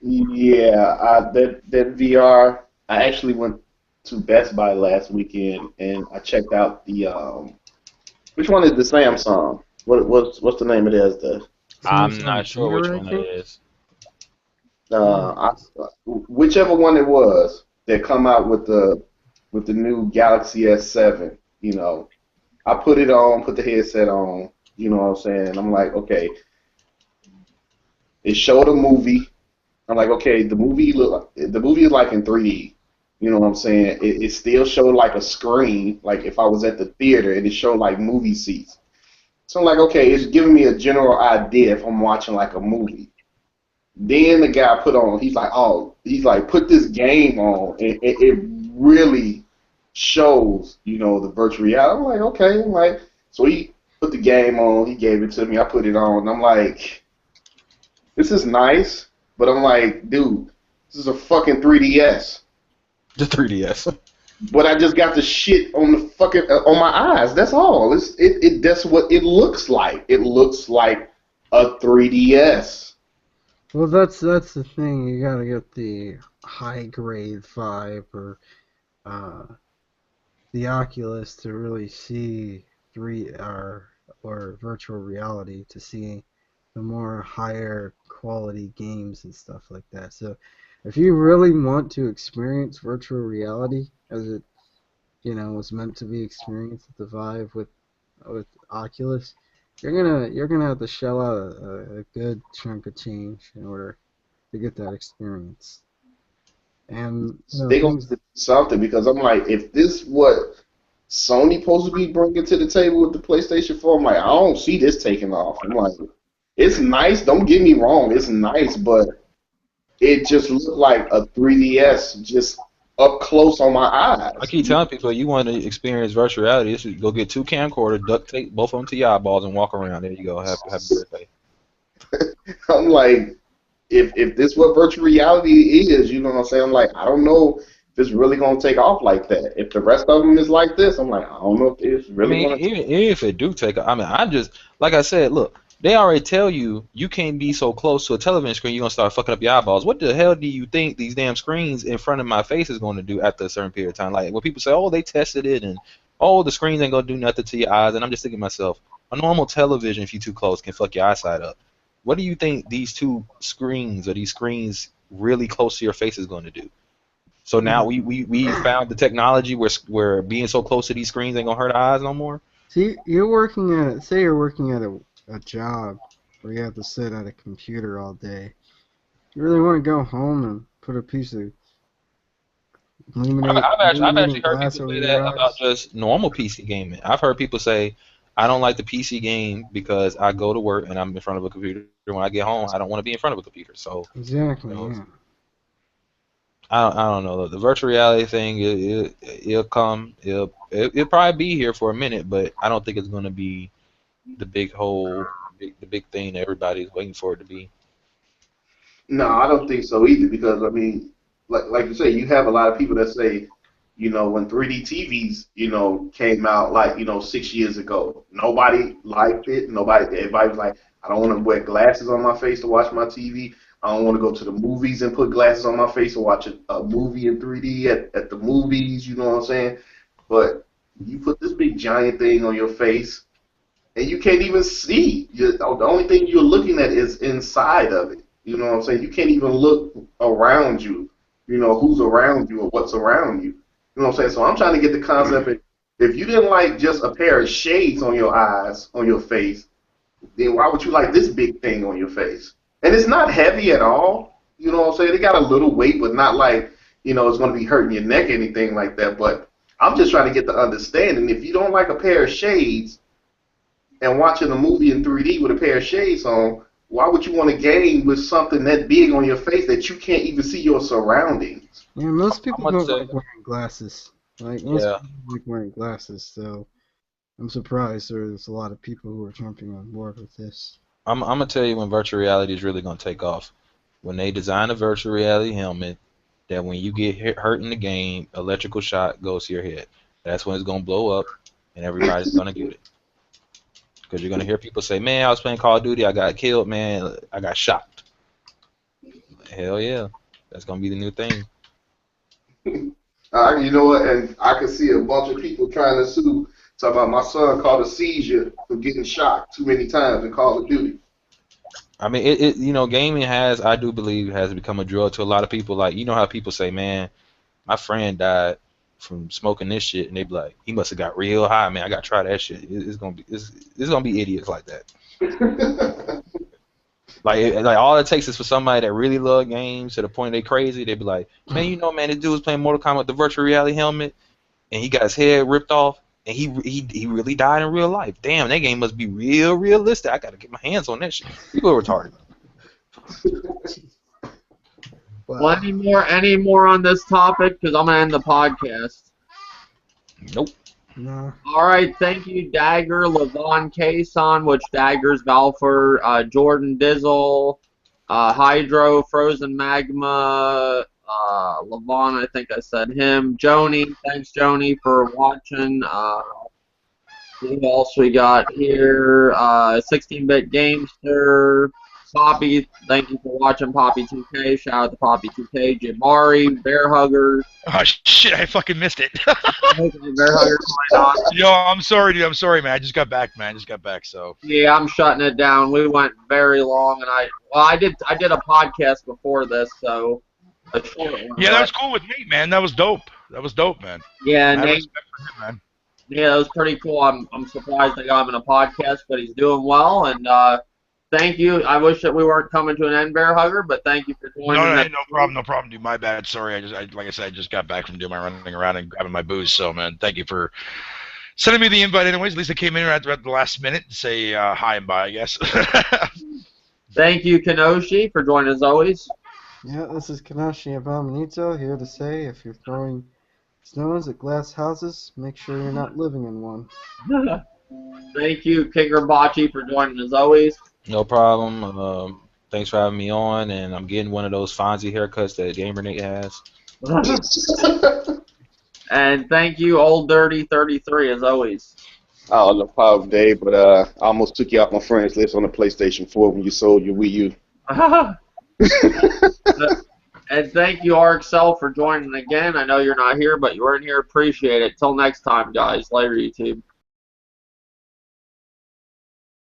Yeah, that VR. I actually went to Best Buy last weekend and I checked out the which one is the Samsung? What's the name of it? Is the I'm not sure which one it is. Whichever one it was that come out with the new Galaxy S7. I put it on, put the headset on. You know what I'm saying? I'm like, okay. It showed a movie. I'm like, okay, the movie is like in 3D. You know what I'm saying? It still showed like a screen, like if I was at the theater, and it showed like movie seats. So I'm like, okay, it's giving me a general idea if I'm watching like a movie. Then the guy he's like, put this game on, and it really shows, the virtual reality. I'm like, okay, so he put the game on, he gave it to me, I put it on, and I'm like, this is nice, but I'm like, dude, this is a fucking 3DS. The 3DS. But I just got the shit on the fucking on my eyes. That's all. That's what it looks like. It looks like a 3DS. Well, that's the thing. You gotta get the high grade Vive or the Oculus to really see or virtual reality to see the more higher quality games and stuff like that. So if you really want to experience virtual reality as it was meant to be experienced with the Vive with Oculus, you're gonna have to shell out a good chunk of change in order to get that experience. And they gonna do something, because I'm like, if this what Sony supposed to be bringing to the table with the PlayStation 4, I'm like, I don't see this taking off. I'm like, it's nice. Don't get me wrong, it's nice, but it just looked like a 3DS just up close on my eyes. I keep telling people, you want to experience virtual reality, you should go get 2 camcorders, duct tape both of them to your eyeballs, and walk around. There you go. Happy birthday. I'm like, if this what virtual reality is, you know what I'm saying? I'm like, I don't know if it's really gonna take off like that. If the rest of them is like this, I'm like, I don't know if it's really gonna. Even if it do take off, I mean, I'm just like I said. Look, they already tell you can't be so close to a television screen. You're gonna start fucking up your eyeballs. What the hell do you think these damn screens in front of my face is going to do after a certain period of time? Like when people say, oh, they tested it, and oh, the screens ain't gonna do nothing to your eyes, and I'm just thinking to myself, A normal television, if you're too close, can fuck your eyesight up. What do you think these two screens or these screens really close to your face is going to do? So now we found the technology where being so close to these screens ain't gonna hurt our eyes no more. See, you're working at, say you're working at a job where you have to sit at a computer all day. You really want to go home and put a piece of I've actually illuminating heard glass people over say your that about eyes? just normal PC gaming. I've heard people say, I don't like the PC game because I go to work and I'm in front of a computer. When I get home, I don't want to be in front of a computer. So, Exactly, you know, yeah. I don't know. The virtual reality thing, it'll come. It'll probably be here for a minute, but I don't think it's going to be the the big thing that everybody's waiting for it to be. No, I don't think so either because I mean, like you say, you have a lot of people that say, when 3D TVs, came out like 6 years ago, nobody liked it. Everybody was like, I don't want to wear glasses on my face to watch my TV. I don't want to go to the movies and put glasses on my face to watch a movie in 3D at the movies. You know what I'm saying? But you put this big giant thing on your face and you can't even see. The only thing you're looking at is inside of it. You know what I'm saying? You can't even look around you. Who's around you or what's around you. You know what I'm saying? So I'm trying to get the concept. If you didn't like just a pair of shades on your eyes, on your face, then why would you like this big thing on your face? And it's not heavy at all. You know what I'm saying? It got a little weight, but not like, it's going to be hurting your neck or anything like that. But I'm just trying to get the understanding. If you don't like a pair of shades, and watching a movie in 3D with a pair of shades on, why would you want to game with something that big on your face that you can't even see your surroundings? Yeah, most people I'm gonna don't say, like wearing glasses. Like, most yeah, people don't like wearing glasses, so I'm surprised there's a lot of people who are jumping on board with this. I'm gonna tell you when virtual reality is really gonna take off. When they design a virtual reality helmet, that when you get hurt in the game, electrical shock goes to your head. That's when it's gonna blow up, and everybody's gonna get it. Because you're gonna hear people say, "Man, I was playing Call of Duty, I got killed. Man, I got shot." Hell yeah, that's gonna be the new thing. You know what? And I can see a bunch of people trying to sue. Talking about my son caught a seizure for getting shot too many times in Call of Duty. I mean, gaming has, I do believe, has become a drug to a lot of people. Like, you know how people say, "Man, my friend died from smoking this shit," and they be like, "He must have got real high, man. I gotta try that shit." It's gonna be idiots like that. Like all it takes is for somebody that really love games to the point they crazy. They be like, "Man, man, this dude was playing Mortal Kombat with the virtual reality helmet, and he got his head ripped off, and he really died in real life. Damn, that game must be real realistic. I gotta get my hands on that shit." People are retarded. Wow. Well, any more on this topic? Because I'm gonna end the podcast. Nope. No. All right, thank you, Dagger, Levon Kason, which Dagger's golfer, Jordan Dizzle, Hydro, Frozen Magma, Levon, I think I said him, Joni, thanks, Joni, for watching. Who else we got here? 16-bit Gamester, Poppy, thank you for watching Poppy 2K. Shout out to Poppy 2K, Jabari, Bear Hugger. Oh shit! I fucking missed it. Bear Hugger coming on. Yo, I'm sorry, dude. I'm sorry, man. I just got back, man. So. Yeah, I'm shutting it down. We went very long, and I did a podcast before this, so a short one. Yeah, that was cool with Nate, man. That was dope, man. Yeah, I have Nate. respect for him, man. Yeah, that was pretty cool. I'm surprised I got him in a podcast, but he's doing well, and thank you. I wish that we weren't coming to an end, Bear Hugger, but thank you for joining. No problem, dude. My bad. Sorry, like I said, I just got back from doing my running around and grabbing my booze. So, man, thank you for sending me the invite. Anyways, at least I came in at the last minute to say hi and bye, I guess. Thank you, Kenoshi, for joining as always. Yeah, this is Kanashi Abominito here to say if you're throwing stones at glass houses, make sure you're not living in one. Thank you, Kicker Bocce, for joining as always. No problem. Thanks for having me on, and I'm getting one of those Fonzie haircuts that Gamer Nate has. And thank you, Old Dirty 33, as always. Oh, no problem, Dave. But I almost took you off my friends list on the PlayStation 4 when you sold your Wii U. And thank you, RXL, for joining again. I know you're not here, but you were in here. Appreciate it. Till next time, guys. Later, YouTube.